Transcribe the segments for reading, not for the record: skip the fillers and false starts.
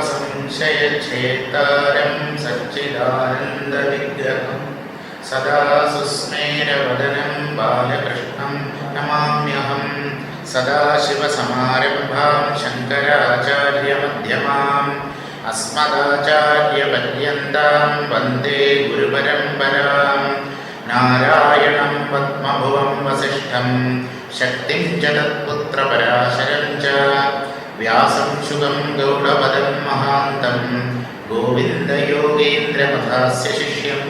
സംശയഛേദാരം സച്ചിദാനന്ദവിഗ്രഹം സദാ സുസ്മേരവദനം ബാലകൃഷ്ണം നമാമ്യഹം. സദാശിവസമാരംഭാം ശങ്കരാചാര്യമധ്യമാം അസ്മദാചാര്യപര്യന്താം വന്ദേ ഗുരുപരമ്പരാം. നാരായണം പദ്മഭുവം വസിഷ്ഠം ശക്തിം ച തത്പുത്രപരാശരം ച വ്യാസം ശുഗം ഗൗഡപദം മഹാന്തം ഗോവിന്ദയോഗീന്ദ്രമഥാസ്യ ശിഷ്യം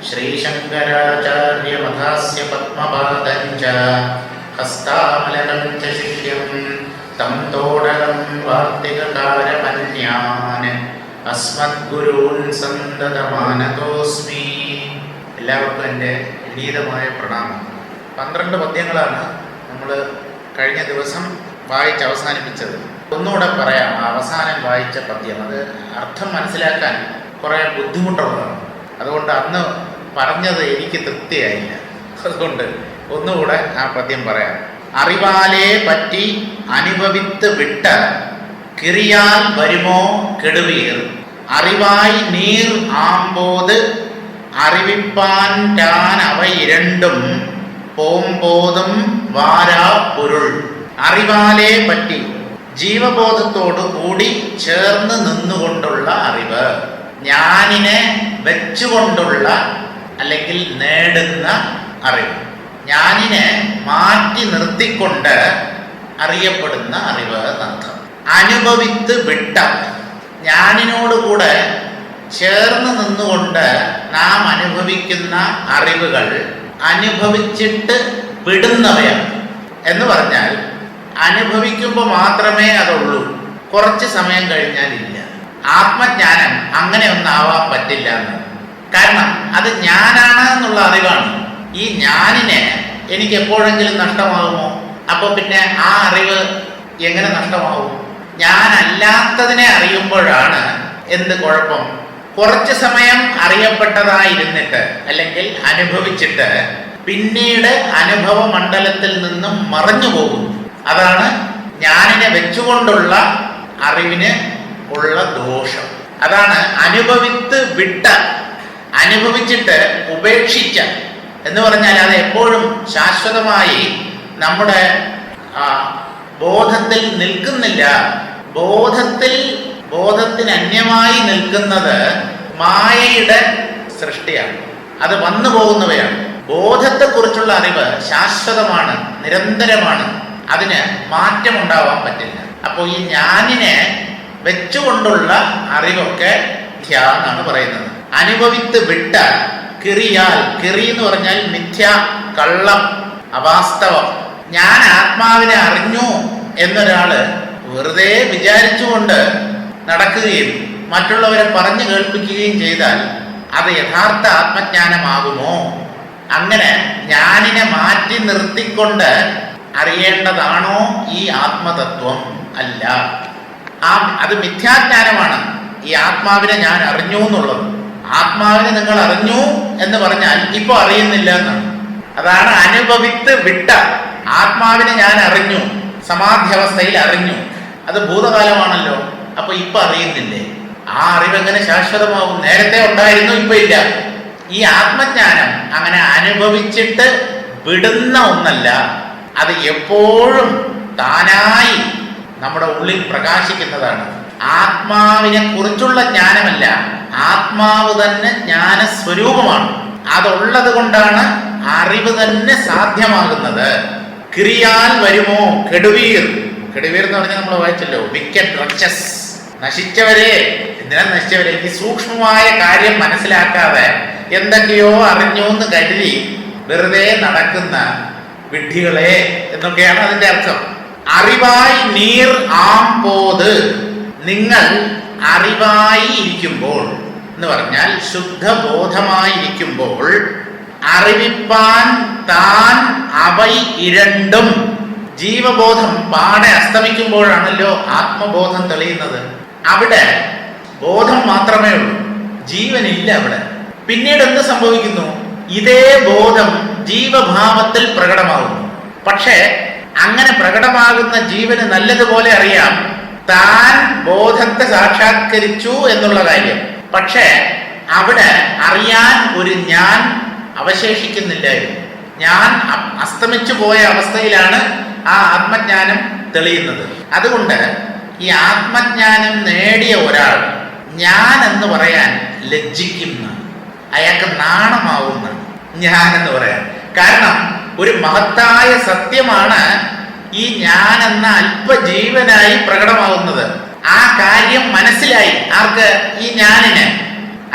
ശ്രീശങ്കരാചാര്യമഥാസ്യ പദ്മപാദം ച ഹസ്താമലകം ച ശിഷ്യം തം തോടകം വാർത്തികകാരമന്യാൻ അസ്മദ്ഗുരൂൻ സന്തതമാനതോസ്മി. എല്ലാവർക്കും എൻ്റെ വിനീതമായ പ്രണാമം. 12 പദ്യങ്ങളാണ് നമ്മൾ കഴിഞ്ഞ ദിവസം വായിച്ച് അവസാനിപ്പിച്ചത്. ഒന്നുകൂടെ പറയാം. അവസാനം വായിച്ച പദ്യം അത് അർത്ഥം മനസ്സിലാക്കാൻ കുറേ ബുദ്ധിമുട്ടുള്ളതാണ്. അതുകൊണ്ട് അന്ന് പറഞ്ഞത് എനിക്ക് തൃപ്തിയായില്ല. അതുകൊണ്ട് ഒന്നുകൂടെ ആ പദ്യം പറയാം. അറിവാലേ പറ്റി അനുഭവിത്ത് വിട്ട കിറിയാൽ വരുമോ കെടുവീർ. അറിവായി നീർ ആമ്പോത് അറിവിപ്പാൻ ടാൻ അവ ഇരണ്ടും പോമ്പോതും വാരാ പൊരുൾ. അറിവാലേ പറ്റി ജീവബോധത്തോടു കൂടി ചേർന്ന് നിന്നുകൊണ്ടുള്ള അറിവ്, ഞാനിനെ വെച്ചുകൊണ്ടുള്ള അല്ലെങ്കിൽ നേടുന്ന അറിവ്, ഞാനിനെ മാറ്റി നിർത്തിക്കൊണ്ട് അറിയപ്പെടുന്ന അറിവ് എന്നർത്ഥം. അനുഭവിത്ത് വിട്ട, ഞാനിനോടുകൂടെ ചേർന്ന് നിന്നുകൊണ്ട് നാം അനുഭവിക്കുന്ന അറിവുകൾ അനുഭവിച്ചിട്ട് വിടുന്നവയാണ്. എന്ന് പറഞ്ഞാൽ അനുഭവിക്കുമ്പോൾ മാത്രമേ അതുള്ളൂ, കുറച്ച് സമയം കഴിഞ്ഞാൽ ഇല്ല. ആത്മജ്ഞാനം അങ്ങനെ ഒന്നാവാൻ പറ്റില്ല എന്ന്. കാരണം അത് ഞാനാണ് എന്നുള്ള അറിവാണ്. ഈ ഞാനിനെ എനിക്ക് എപ്പോഴെങ്കിലും നഷ്ടമാകുമോ? അപ്പോൾ പിന്നെ ആ അറിവ് എങ്ങനെ നഷ്ടമാവും? ഞാനല്ലാത്തതിനെ അറിയുമ്പോഴാണ് എന്ത് കുഴപ്പം? കുറച്ച് സമയം അറിയപ്പെട്ടതായിരുന്നിട്ട് അല്ലെങ്കിൽ അനുഭവിച്ചിട്ട് പിന്നീട് അനുഭവ മണ്ഡലത്തിൽ നിന്നും മറഞ്ഞു പോകും. അതാണ് ഞാനിനെ വെച്ചുകൊണ്ടുള്ള അറിവിന് ഉള്ള ദോഷം. അതാണ് അനുഭവിത്ത് വിട്ട, അനുഭവിച്ചിട്ട് ഉപേക്ഷിച്ച എന്ന് പറഞ്ഞാൽ അത് എപ്പോഴും ശാശ്വതമായി നമ്മുടെ ബോധത്തിൽ നിൽക്കുന്നില്ല. ബോധത്തിന് അന്യമായി നിൽക്കുന്നത് മായയുടെ സൃഷ്ടിയാണ്. അത് വന്നു പോകുന്നവയാണ്. ബോധത്തെക്കുറിച്ചുള്ള അറിവ് ശാശ്വതമാണ്, നിരന്തരമാണ്. അതിന് മാറ്റമുണ്ടാവാൻ പറ്റില്ല. അപ്പോൾ ഈ ഞാനിനെ വെച്ചുകൊണ്ടുള്ള അറിവൊക്കെ ധ്യാനാണ് പറയുന്നത്. അനുഭവിത്ത് വിട്ട കിറിയാൽ, കിറി എന്ന് പറഞ്ഞാൽ മിഥ്യ, കള്ളം, അവാസ്തവം. ഞാൻ ആത്മാവിനെ അറിഞ്ഞു എന്നൊരാള് വെറുതെ വിചാരിച്ചുകൊണ്ട് നടക്കുകയും മറ്റുള്ളവരെ പറഞ്ഞു കേൾപ്പിക്കുകയും ചെയ്താൽ അത് യഥാർത്ഥ ആത്മജ്ഞാനമാകുമോ? അങ്ങനെ ഞാനിനെ മാറ്റി നിർത്തിക്കൊണ്ട് അറിയേണ്ടതാണോ ഈ ആത്മതത്വം? അല്ല, അത് മിഥ്യാജ്ഞാനമാണ്. ഈ ആത്മാവിനെ ഞാൻ അറിഞ്ഞു എന്നുള്ളത്. ആത്മാവിനെ നിങ്ങൾ അറിഞ്ഞു എന്ന് പറഞ്ഞാൽ ഇപ്പൊ അറിയുന്നില്ല എന്നാണ്. അതാണ് അനുഭവിത്ത് വിട്ട. ആത്മാവിനെ ഞാൻ അറിഞ്ഞു, സമാധ്യവസ്ഥയിൽ അറിഞ്ഞു, അത് ഭൂതകാലമാണല്ലോ. അപ്പൊ ഇപ്പൊ അറിയുന്നില്ലേ? ആ അറിവ് എങ്ങനെ ശാശ്വതമാവും? നേരത്തെ ഉണ്ടായിരുന്നു, ഇപ്പൊ ഇല്ല. ഈ ആത്മജ്ഞാനം അങ്ങനെ അനുഭവിച്ചിട്ട് വിടുന്ന ഒന്നല്ല. അത് എപ്പോഴും താനായി നമ്മുടെ ഉള്ളിൽ പ്രകാശിക്കുന്നതാണ്. ആത്മാവിനെ കുറിച്ചുള്ള ജ്ഞാനമല്ല, ആത്മാവ് തന്നെ ജ്ഞാനസ്വരൂപമാണ്. അതുള്ളത് കൊണ്ടാണ് അറിവ് തന്നെ സാധ്യമാകുന്നത്. കിറിയാൽ വരുമോ കെടുവീർ. കെടുവീർ എന്ന് പറഞ്ഞാൽ നമ്മൾ വായിച്ചല്ലോ, വിക്കറ്റ് റച്ചസ്, നശിച്ചവരെ. എന്തിനാ നശിച്ചവരെ? ഈ സൂക്ഷ്മമായ കാര്യം മനസ്സിലാക്കാതെ എന്തൊക്കെയോ അറിഞ്ഞു എന്ന് കരുതി വെറുതെ നടക്കുന്ന വിഡ്ഢികളെ എന്നൊക്കെയാണ് അതിന്റെ അർത്ഥം. അറിവായി നീർ ആമ്പോത്, നിങ്ങൾ അറിവായി ഇരിക്കുമ്പോൾ എന്ന് പറഞ്ഞാൽ ശുദ്ധബോധമായിരിക്കുമ്പോൾ അറിവിപ്പാൻ താൻ അവൈ ഇരണ്ടും. ജീവബോധം പാടെ അസ്തമിക്കുമ്പോഴാണല്ലോ ആത്മബോധം തെളിയുന്നത്. അവിടെ ബോധം മാത്രമേ ഉള്ളൂ, ജീവനില്ല അവിടെ. പിന്നീട് എന്ത് സംഭവിക്കുന്നു? ഇതേ ബോധം ജീവഭാവത്തിൽ പ്രകടമാകുന്നു. പക്ഷേ അങ്ങനെ പ്രകടമാകുന്ന ജീവന് നല്ലതുപോലെ അറിയാം താൻ ബോധത്തെ സാക്ഷാത്കരിച്ചു എന്നുള്ള കാര്യം. പക്ഷേ അവിടെ അറിയാൻ ഒരു ഞാൻ അവശേഷിക്കുന്നില്ലായിരുന്നു. ഞാൻ അസ്തമിച്ചു പോയ അവസ്ഥയിലാണ് ആ ആത്മജ്ഞാനം തെളിയുന്നത്. അതുകൊണ്ട് ഈ ആത്മജ്ഞാനം നേടിയ ഒരാൾ ഞാൻ എന്ന് പറയാൻ ലജ്ജിക്കുന്ന, അയാൾക്ക് നാണമാവുന്ന ഞാൻ എന്ന് പറയാൻ. കാരണം ഒരു മഹത്തായ സത്യമാണ് ഈ ഞാൻ എന്ന അല്പജീവനായി പ്രകടമാവുന്നത്. ആ കാര്യം മനസ്സിലായി ആർക്ക്? ഈ ഞാനിന്.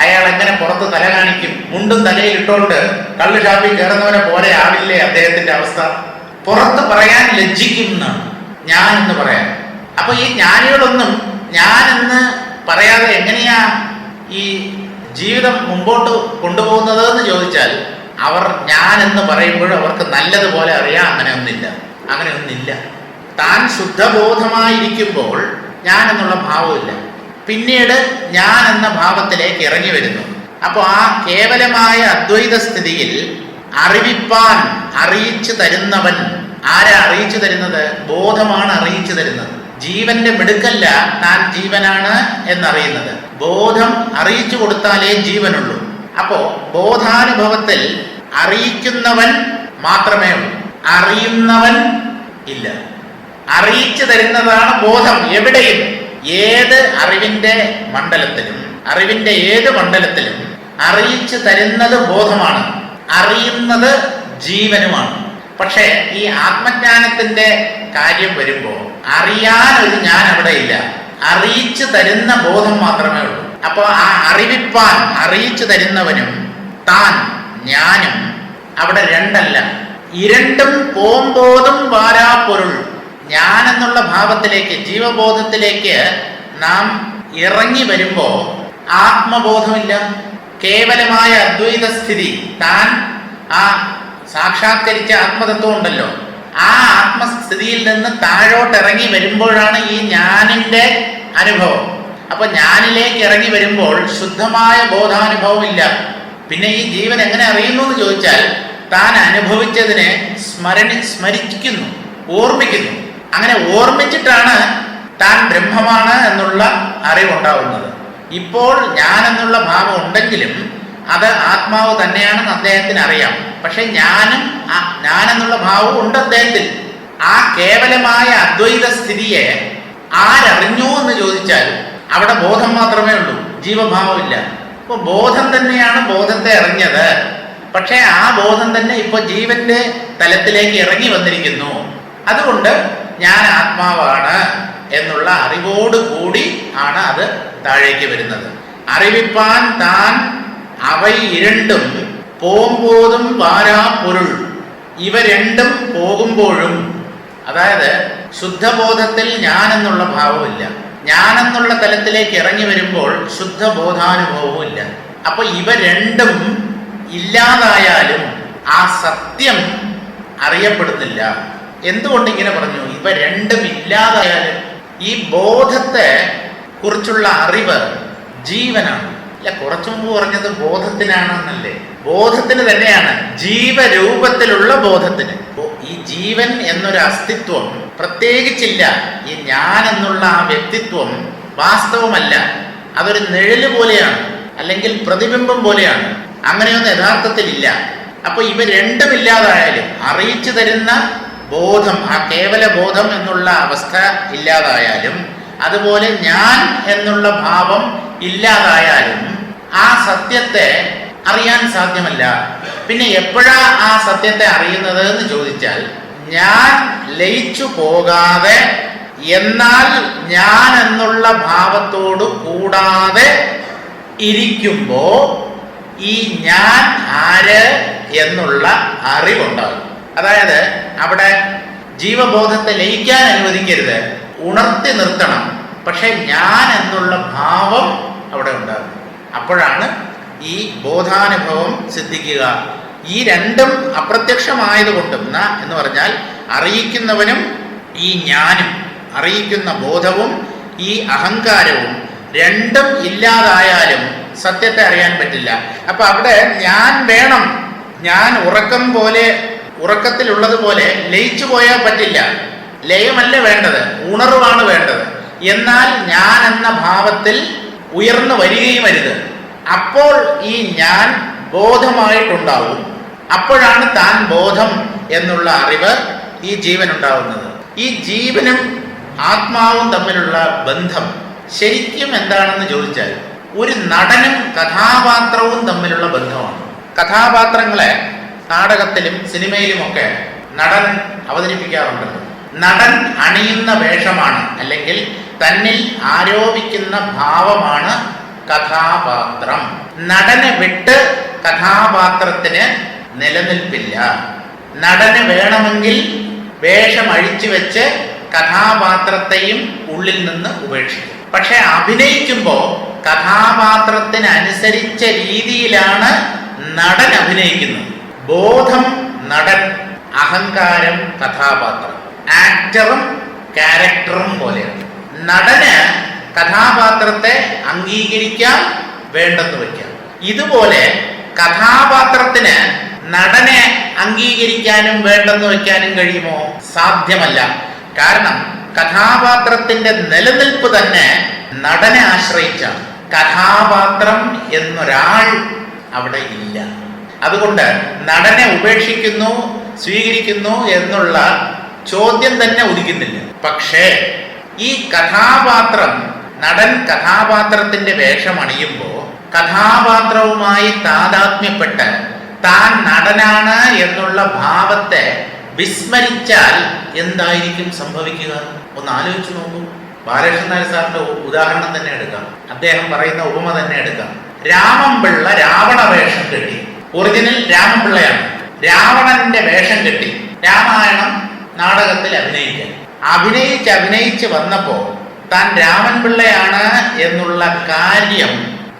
അയാൾ എങ്ങനെ പുറത്ത് തല കാണിക്കും? മുണ്ടും തലയിൽ ഇട്ടുകൊണ്ട് കള്ള് ഷാപ്പിൽ കയറുന്നവനെ പോലെ ആവില്ലേ അദ്ദേഹത്തിന്റെ അവസ്ഥ? പുറത്ത് പറയാൻ ലജ്ജിക്കുന്നതാണ് ഞാൻ എന്ന് പറയാൻ. അപ്പൊ ഈ ജ്ഞാനികളൊന്നും ഞാൻ എന്ന് പറയാതെ എങ്ങനെയാ ഈ ജീവിതം മുമ്പോട്ട് കൊണ്ടുപോകുന്നത് എന്ന് ചോദിച്ചാൽ, അവർ ഞാൻ എന്ന് പറയുമ്പോൾ അവർക്ക് നല്ലതുപോലെ അറിയാം അങ്ങനെയൊന്നില്ല. താൻ ശുദ്ധബോധമായിരിക്കുമ്പോൾ ഞാൻ എന്നുള്ള ഭാവമില്ല. പിന്നീട് ഞാൻ എന്ന ഭാവത്തിലേക്ക് ഇറങ്ങി വരുന്നു. അപ്പോൾ ആ കേവലമായ അദ്വൈത സ്ഥിതിയിൽ അറിവിപ്പാൻ, അറിയിച്ചു തരുന്നവൻ ആരാ അറിയിച്ചു തരുന്നത്? ബോധമാണ് അറിയിച്ചു തരുന്നത്. ജീവന്റെ മിടുക്കല്ല താൻ ജീവനാണ് എന്നറിയുന്നത്. ബോധം അറിയിച്ചു കൊടുത്താലേ ജീവനുള്ളൂ. അപ്പോ ബോധാനുഭവത്തിൽ അറിയിക്കുന്നവൻ മാത്രമേ ഉള്ളൂ, അറിയുന്നവൻ ഇല്ല. അറിയിച്ചു തരുന്നതാണ് ബോധം. എവിടെയും ഏത് അറിവിന്റെ ഏത് മണ്ഡലത്തിലും അറിയിച്ചു തരുന്നത് ബോധമാണ്, അറിയുന്നത് ജീവനുമാണ്. പക്ഷേ ഈ ആത്മജ്ഞാനത്തിന്റെ കാര്യം വരുമ്പോൾ അറിയാൻ ഒരു ഞാൻ അവിടെ ഇല്ല, അറിയിച്ചു തരുന്ന ബോധം മാത്രമേ ഉള്ളൂ. അപ്പോൾ ആ അറിവിപ്പാൻ, അറിയിച്ചു തരുന്നവനും താൻ ഞാനും അവിടെ രണ്ടല്ല, ഇരണ്ടും പോമ്പോതും വാരാപ്പൊരുൾ. ഞാൻ എന്നുള്ള ഭാവത്തിലേക്ക്, ജീവബോധത്തിലേക്ക് നാം ഇറങ്ങി വരുമ്പോൾ ആത്മബോധമില്ല, കേവലമായ അദ്വൈത സ്ഥിതി. താൻ ആ സാക്ഷാത്കരിച്ച ആത്മതത്വം ഉണ്ടല്ലോ, ആ ആത്മസ്ഥിതിയിൽ നിന്ന് താഴോട്ട് ഇറങ്ങി വരുമ്പോഴാണ് ഈ ഞാനിന്റെ അനുഭവം. അപ്പൊ ഞാനിലേക്ക് ഇറങ്ങി വരുമ്പോൾ ശുദ്ധമായ ബോധാനുഭവം ഇല്ല. പിന്നെ ഈ ജീവൻ എങ്ങനെ അറിയുന്നു എന്ന് ചോദിച്ചാൽ, താൻ അനുഭവിച്ചതിനെ സ്മരിക്കുന്നു, ഓർമ്മിക്കുന്നു. അങ്ങനെ ഓർമ്മിച്ചിട്ടാണ് താൻ ബ്രഹ്മമാണ് എന്നുള്ള അറിവുണ്ടാവുന്നത്. ഇപ്പോൾ ഞാൻ എന്നുള്ള ഭാവം ഉണ്ടെങ്കിലും അത് ആത്മാവ് തന്നെയാണെന്ന് അദ്ദേഹത്തിന് അറിയാം. പക്ഷെ ഞാൻ എന്നുള്ള ഭാവം ഉണ്ട് അദ്ദേഹത്തിൽ. ആ കേവലമായ അദ്വൈത സ്ഥിതിയെ ആരറിഞ്ഞു എന്ന് ചോദിച്ചാൽ അവിടെ ബോധം മാത്രമേ ഉള്ളൂ, ജീവഭാവമില്ല. ഇപ്പൊ ബോധം തന്നെയാണ് ബോധത്തെ അറിഞ്ഞത്. പക്ഷെ ആ ബോധം തന്നെ ഇപ്പൊ ജീവന്റെ തലത്തിലേക്ക് ഇറങ്ങി വന്നിരിക്കുന്നു. അതുകൊണ്ട് ഞാൻ ആത്മാവാണ് എന്നുള്ള അറിവോട് കൂടി ആണ് അത് താഴേക്ക് വരുന്നത്. അറിവിപ്പാൻ താൻ അവ ഇരണ്ടും പോമ്പോതും വാരാ പൊരുൾ. ഇവ രണ്ടും പോകുമ്പോഴും, അതായത് ശുദ്ധബോധത്തിൽ ഞാൻ എന്നുള്ള ഭാവമില്ല, ഞാൻ എന്നുള്ള തലത്തിലേക്ക് ഇറങ്ങി വരുമ്പോൾ ശുദ്ധബോധാനുഭവവും ഇല്ല. അപ്പൊ ഇവ രണ്ടും ഇല്ലാതായാലും ആ സത്യം അറിയപ്പെടുന്നില്ല. എന്തുകൊണ്ട് ഇങ്ങനെ പറഞ്ഞു? ഇവ രണ്ടും ഇല്ലാതായാലും ഈ ബോധത്തെ കുറിച്ചുള്ള അറിവ് ജീവനാണ്. അല്ല, കുറച്ചു മുമ്പ് പറഞ്ഞത് ബോധത്തിനാണെന്നല്ലേ? ബോധത്തിന് തന്നെയാണ്, ജീവരൂപത്തിലുള്ള ബോധത്തിന്. ഈ ജീവൻ എന്നൊരു അസ്തിത്വം പ്രത്യേകിച്ചില്ല. ഈ ഞാൻ എന്നുള്ള ആ വ്യക്തിത്വം വാസ്തവമല്ല, അതൊരു നിഴല് പോലെയാണ്, അല്ലെങ്കിൽ പ്രതിബിംബം പോലെയാണ്. അങ്ങനെയൊന്നും യഥാർത്ഥത്തിൽ ഇല്ല. അപ്പൊ ഇവ രണ്ടും ഇല്ലാതായാലും, അറിയിച്ചു തരുന്ന ബോധം, ആ കേവല ബോധം എന്നുള്ള അവസ്ഥ ഇല്ലാതായാലും, അതുപോലെ ഞാൻ എന്നുള്ള ഭാവം ഇല്ലാതായാലും ആ സത്യത്തെ അറിയാൻ സാധ്യമല്ല. പിന്നെ എപ്പോഴാ ആ സത്യത്തെ അറിയുന്നത് എന്ന് ചോദിച്ചാൽ, ഞാൻ ലയിച്ചു പോകാതെ, എന്നാൽ ഞാൻ എന്നുള്ള ഭാവത്തോട് കൂടാതെ ഇരിക്കുമ്പോ ഈ ഞാൻ ആര് എന്നുള്ള അറിവുണ്ടാകും. അതായത് അവിടെ ജീവബോധത്തെ ലയിക്കാൻ അനുവദിക്കരുത്, ഉണർത്തി നിർത്തണം. പക്ഷെ ഞാൻ എന്നുള്ള ഭാവം അവിടെ ഉണ്ടാകും. അപ്പോഴാണ് ഈ ബോധാനുഭവം സിദ്ധിക്കുക. ഈ രണ്ടും അപ്രത്യക്ഷമായതുകൊണ്ടും എന്ന് പറഞ്ഞാൽ അറിയിക്കുന്നവനും ഈ ഞാനും, അറിയിക്കുന്ന ബോധവും ഈ അഹങ്കാരവും രണ്ടും ഇല്ലാതായാലും സത്യത്തെ അറിയാൻ പറ്റില്ല. അപ്പൊ അവിടെ ഞാൻ വേണം. ഞാൻ ഉറക്കത്തിലുള്ളതുപോലെ ലയിച്ചു പോയാൽ പറ്റില്ല. ലയമല്ല വേണ്ടത്, ഉണർവാണ് വേണ്ടത്. എന്നാൽ ഞാൻ എന്ന ഭാവത്തിൽ ഉയർന്നു വരികയും അരുത്. അപ്പോൾ ഈ ഞാൻ ബോധമായിട്ടുണ്ടാവും. അപ്പോഴാണ് താൻ ബോധം എന്നുള്ള അറിവ് ഈ ജീവൻ ഉണ്ടാവുന്നത്. ഈ ജീവനും ആത്മാവും തമ്മിലുള്ള ബന്ധം ശരിക്കും എന്താണെന്ന് ചോദിച്ചാൽ ഒരു നടനും കഥാപാത്രവും തമ്മിലുള്ള ബന്ധമാണ്. കഥാപാത്രങ്ങളെ നാടകത്തിലും സിനിമയിലുമൊക്കെ നടൻ അവതരിപ്പിക്കാറുണ്ടല്ലോ. നടൻ അണിയുന്ന വേഷമാണ്, അല്ലെങ്കിൽ തന്നിൽ ആരോപിക്കുന്ന ഭാവമാണ് കഥാപാത്രം. നടനെ വിട്ട് കഥാപാത്രത്തിന് നിലനിൽപ്പില്ല. നടന് വേണമെങ്കിൽ വേഷം അഴിച്ചു വെച്ച് കഥാപാത്രത്തെയും ഉള്ളിൽ നിന്ന് ഉപേക്ഷിക്കും. പക്ഷെ അഭിനയിക്കുമ്പോൾ കഥാപാത്രത്തിനനുസരിച്ച രീതിയിലാണ് നടൻ അഭിനയിക്കുന്നത്. ബോധം നടൻ, അഹങ്കാരം കഥാപാത്രം. ആക്ടറും ക്യാരക്ടറും പോലെയാണ്. നടന് കഥാപാത്രത്തെ അംഗീകരിക്കാം, വേണ്ടെന്ന് വയ്ക്കാം. ഇതുപോലെ കഥാപാത്രത്തിന് നടനെ അംഗീകരിക്കാനും വേണ്ടെന്ന് വയ്ക്കാനും കഴിയുമോ? സാധ്യമല്ല. കാരണം കഥാപാത്രത്തിന്റെ നിലനിൽപ്പ് തന്നെ നടനെ ആശ്രയിച്ചാണ്. കഥാപാത്രം എന്നൊരാൾ അവിടെ ഇല്ല. അതുകൊണ്ട് നടനെ ഉപേക്ഷിക്കുന്നു, സ്വീകരിക്കുന്നു എന്നുള്ള ചോദ്യം തന്നെ ഉദിക്കുന്നില്ല. പക്ഷേ ഈ കഥാപാത്രം, നടൻ കഥാപാത്രത്തിന്റെ വേഷമണിയുമ്പോൾ കഥാപാത്രവുമായി താതാത്മ്യപ്പെട്ട് താൻ നടനാണ് എന്നുള്ള ഭാവത്തെ വിസ്മരിച്ചാൽ എന്തായിരിക്കും സംഭവിക്കുക? ഒന്ന് ആലോചിച്ച് നോക്കൂ. ബാലകൃഷ്ണൻ നായർ സാറിന്റെ ഉദാഹരണം തന്നെ എടുക്കാം. അദ്ദേഹം പറയുന്ന ഉപമ തന്നെ എടുക്കാം. രാമൻപിള്ള രാവണ വേഷം കെട്ടി. ഒറിജിനൽ രാമൻപിള്ളയാണ്. രാവണന്റെ വേഷം കെട്ടി രാമായണം നാടകത്തിൽ അഭിനയിച്ച് വന്നപ്പോ താൻ രാമൻപിള്ളയാണ് എന്നുള്ള കാര്യം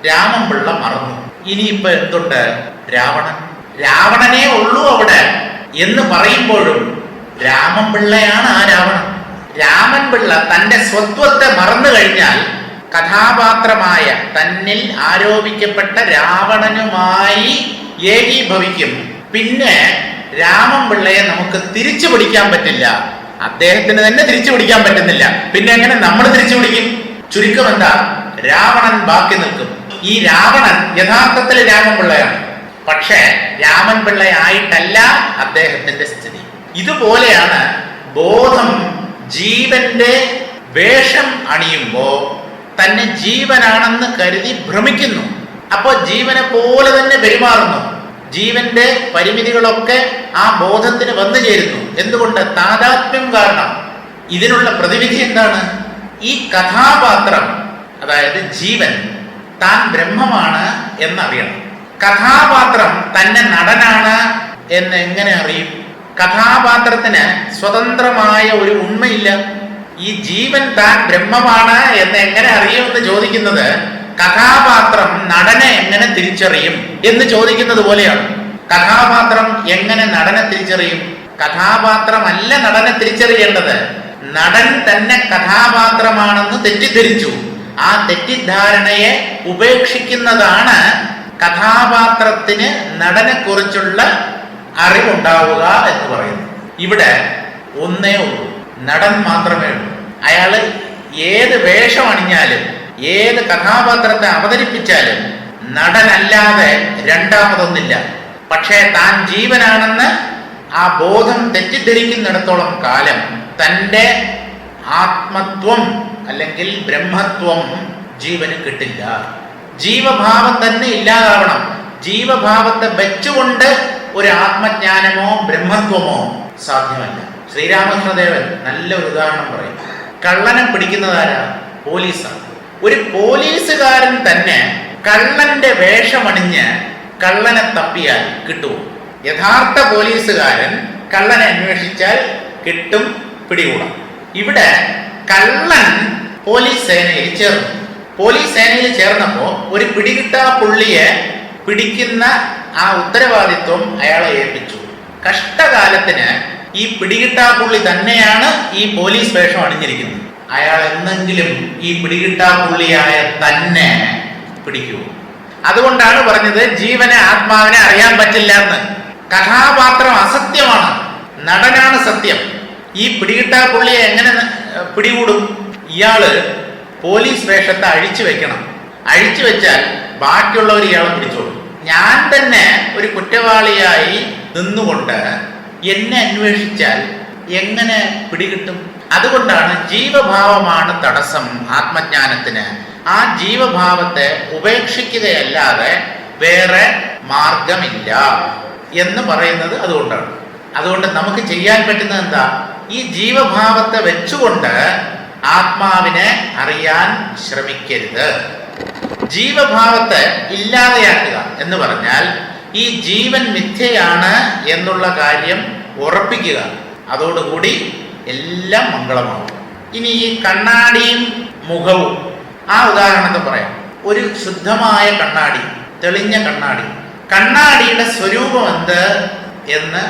രാമൻപിള്ള മറന്നു. ഇനിയിപ്പോ എന്തുണ്ട്? രാവണനെ ഉള്ളൂ അവിടെ എന്ന് പറയുമ്പോഴും രാമൻപിള്ളയാണ് ആ രാവണൻ. രാമൻപിള്ള തന്റെ സ്വത്വത്തെ മറന്നു കഴിഞ്ഞാൽ കഥാപാത്രമായ തന്നിൽ ആരോപിക്കപ്പെട്ട രാവണനുമായി ഏകീഭവിക്കും. പിന്നെ രാമൻപിള്ളയെ നമുക്ക് തിരിച്ചു പിടിക്കാൻ പറ്റില്ല. അദ്ദേഹത്തിന് തന്നെ തിരിച്ചു പിടിക്കാൻ പറ്റുന്നില്ല. പിന്നെ എങ്ങനെ നമ്മൾ തിരിച്ചു പിടിക്കും? ചുരുക്കം എന്താ? രാവണൻ ബാക്കി നിൽക്കും. ഈ രാവണൻ യഥാർത്ഥത്തിൽ രാമൻപിള്ളയാണ്. പക്ഷേ രാമൻപിള്ളയായിട്ടല്ല അദ്ദേഹത്തിന്റെ സ്ഥിതി. ഇതുപോലെയാണ് ബോധം ജീവന്റെ വേഷം അണിയുമ്പോ തന്നെ ജീവനാണെന്ന് കരുതി ഭ്രമിക്കുന്നു. അപ്പോൾ ജീവനെ പോലെ തന്നെ പെരുമാറുന്നു. ജീവന്റെ പരിമിതികളൊക്കെ ആ ബോധത്തിന് വന്നു ചേരുന്നു. എന്തുകൊണ്ട്? താതാത്മ്യം കാരണം. ഇതിനുള്ള പ്രതിവിധി എന്താണ്? ഈ കഥാപാത്രം, അതായത് ജീവൻ, താൻ ബ്രഹ്മമാണ് എന്നറിയണം. കഥാപാത്രം തന്നെ നടനാണ് എന്ന് എങ്ങനെ അറിയും? കഥാപാത്രത്തിന് സ്വതന്ത്രമായ ഒരു ഉണ്മയില്ല. ഈ ജീവൻ താൻ ബ്രഹ്മമാണ് എന്ന് എങ്ങനെ അറിയുമെന്ന് ചോദിക്കുന്നത് കഥാപാത്രം നടനെ എങ്ങനെ തിരിച്ചറിയും എന്ന് ചോദിക്കുന്നത് പോലെയാണ്. കഥാപാത്രം എങ്ങനെ നടനെ തിരിച്ചറിയും? കഥാപാത്രമല്ല നടനെ തിരിച്ചറിയേണ്ടത്. നടൻ തന്നെ കഥാപാത്രമാണെന്ന് തെറ്റിദ്ധരിച്ചു. ആ തെറ്റിദ്ധാരണയെ ഉപേക്ഷിക്കുന്നതാണ് കഥാപാത്രത്തിന് നടനെ കുറിച്ചുള്ള അറിവുണ്ടാവുക എന്ന് പറയുന്നു. ഇവിടെ ഒന്നേ ഉള്ളൂ, നടൻ മാത്രമേ ഉള്ളൂ. അയാള് ഏത് വേഷം അണിഞ്ഞാലും ഏത് കഥാപാത്രത്തെ അവതരിപ്പിച്ചാലും നടനല്ലാതെ രണ്ടാമതൊന്നില്ല. പക്ഷേ താൻ ജീവനാണെന്ന് ആ ബോധം തെറ്റിദ്ധരിക്കുന്നിടത്തോളം കാലം തൻ്റെ ആത്മത്വം അല്ലെങ്കിൽ ബ്രഹ്മത്വം ജീവന് കിട്ടില്ല. ജീവഭാവം തന്നെ ഇല്ലാതാവണം. ജീവഭാവത്തെ വെച്ചുകൊണ്ട് ഒരു ആത്മജ്ഞാനമോ ബ്രഹ്മത്വമോ സാധ്യമല്ല. ശ്രീരാമകൃഷ്ണദേവൻ നല്ല ഒരു ഉദാഹരണം പറയും. കള്ളനെ പിടിക്കുന്നതാരാ? പോലീസാണ്. ഒരു പോലീസുകാരൻ തന്നെ കള്ളന്റെ വേഷമണിഞ്ഞ് കള്ളനെ തപ്പിയാൽ കിട്ടുമോ? യഥാർത്ഥ പോലീസുകാരൻ കള്ളനെ അന്വേഷിച്ചാൽ കിട്ടും, പിടികൂടാം. ഇവിടെ കള്ളൻ പോലീസ് സേനയിൽ ചേർന്നു. പോലീസ് സേനയിൽ ചേർന്നപ്പോ ഒരു പിടികിട്ടാ പുള്ളിയെ പിടിക്കുന്ന ആ ഉത്തരവാദിത്വം അയാളെ ഏൽപ്പിച്ചു. കഷ്ടകാലത്തിന് ഈ പിടികിട്ടാ പുള്ളി തന്നെയാണ് ഈ പോലീസ് വേഷം അണിഞ്ഞിരിക്കുന്നത്. അയാൾ എന്നെങ്കിലും ഈ പിടികിട്ടാ പുള്ളിയായ തന്നെ പിടിക്കൂ. അതുകൊണ്ടാണ് പറഞ്ഞത് ജീവനെ ആത്മാവിനെ അറിയാൻ പറ്റില്ല എന്ന്. കഥാപാത്രം അസത്യമാണ്, നടനാണ് സത്യം. ഈ പിടികിട്ടാ പുള്ളിയെ എങ്ങനെ പിടികൂടും? ഇയാള് പോലീസ് വേഷത്തെ അഴിച്ചു വെക്കണം. അഴിച്ചു വെച്ചാൽ ബാക്കിയുള്ളവർ ഇയാളെ പിടിച്ചോളും. ഞാൻ തന്നെ ഒരു കുറ്റവാളിയായി നിന്നുകൊണ്ട് എന്നെ അന്വേഷിച്ചാൽ എങ്ങനെ പിടികിട്ടും? അതുകൊണ്ടാണ് ജീവഭാവമാണ് തടസ്സം ആത്മജ്ഞാനത്തിന്. ആ ജീവഭാവത്തെ ഉപേക്ഷിക്കുകയല്ലാതെ വേറെ മാർഗമില്ല എന്ന് പറയുന്നത് അതുകൊണ്ടാണ്. അതുകൊണ്ട് നമുക്ക് ചെയ്യാൻ പറ്റുന്നത് എന്താ? ഈ ജീവഭാവത്തെ വെച്ചുകൊണ്ട് ആത്മാവിനെ അറിയാൻ ശ്രമിക്കരുത്. ജീവഭാവത്തെ ഇല്ലാതെയാക്കുക എന്ന് പറഞ്ഞാൽ ഈ ജീവൻ മിഥ്യയാണ് എന്നുള്ള കാര്യം ഉറപ്പിക്കുക. അതോടുകൂടി എല്ലാം മംഗളമാവും. ഇനി ഈ കണ്ണാടിയും മുഖവും, ആ ഉദാഹരണത്തെ പറയാം. ഒരു ശുദ്ധമായ കണ്ണാടി, തെളിഞ്ഞ കണ്ണാടി, കണ്ണാടിയുടെ സ്വരൂപം എന്ത് എന്ന്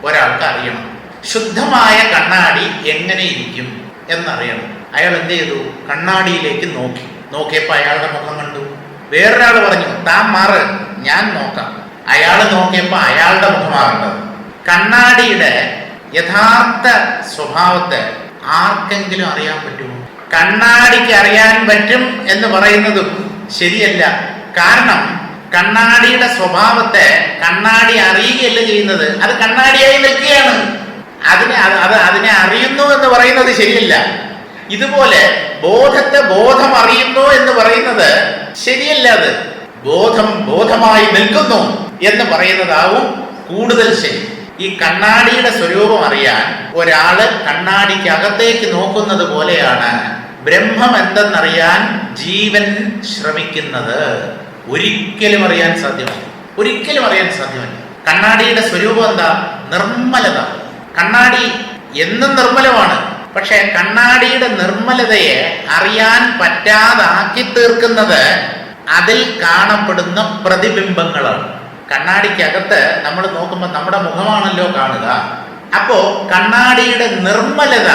ഒരാൾക്ക് അറിയണം. ശുദ്ധമായ കണ്ണാടി എങ്ങനെ ഇരിക്കും എന്നറിയണം. അയാൾ എന്ത് ചെയ്തു? കണ്ണാടിയിലേക്ക് നോക്കിയപ്പോൾ അയാളുടെ മുഖം കണ്ടു. വേറൊരാൾ പറഞ്ഞു, താൻ മാറ്, ഞാൻ നോക്കാം. അയാൾ നോക്കിയപ്പോൾ അയാളുടെ മുഖമാകേണ്ടത്. കണ്ണാടിയുടെ യഥാർത്ഥ സ്വഭാവത്തെ ആർക്കെങ്കിലും അറിയാൻ പറ്റുമോ? കണ്ണാടിക്ക് അറിയാൻ പറ്റും എന്ന് പറയുന്നതും ശരിയല്ല. കാരണം കണ്ണാടിയുടെ സ്വഭാവത്തെ കണ്ണാടി അറിയുകയല്ല ചെയ്യുന്നത്, അത് കണ്ണാടിയായി നിൽക്കുകയാണ്. അതിനെ അറിയുന്നു എന്ന് പറയുന്നത് ശരിയല്ല. ഇതുപോലെ ബോധത്തെ ബോധം അറിയുന്നു എന്ന് പറയുന്നത് ശരിയല്ല. അത് ബോധമായി നിൽക്കുന്നു എന്ന് പറയുന്നതാവും കൂടുതൽ ശരി. ഈ കണ്ണാടിയുടെ സ്വരൂപം അറിയാൻ ഒരാള് കണ്ണാടിക്ക് അകത്തേക്ക് നോക്കുന്നത് പോലെയാണ് ബ്രഹ്മം എന്തെന്നറിയാൻ ജീവൻ ശ്രമിക്കുന്നത്. ഒരിക്കലും അറിയാൻ സാധ്യമല്ല. കണ്ണാടിയുടെ സ്വരൂപം എന്താ? നിർമ്മലത. കണ്ണാടി എന്നും നിർമ്മലമാണ്. പക്ഷെ കണ്ണാടിയുടെ നിർമ്മലതയെ അറിയാൻ പറ്റാതാക്കി തീർക്കുന്നത് അതിൽ കാണപ്പെടുന്ന പ്രതിബിംബങ്ങളാണ്. കണ്ണാടിക്കകത്ത് നമ്മൾ നോക്കുമ്പോൾ നമ്മുടെ മുഖമാണല്ലോ കാണുക. അപ്പോ കണ്ണാടിയുടെ നിർമ്മലത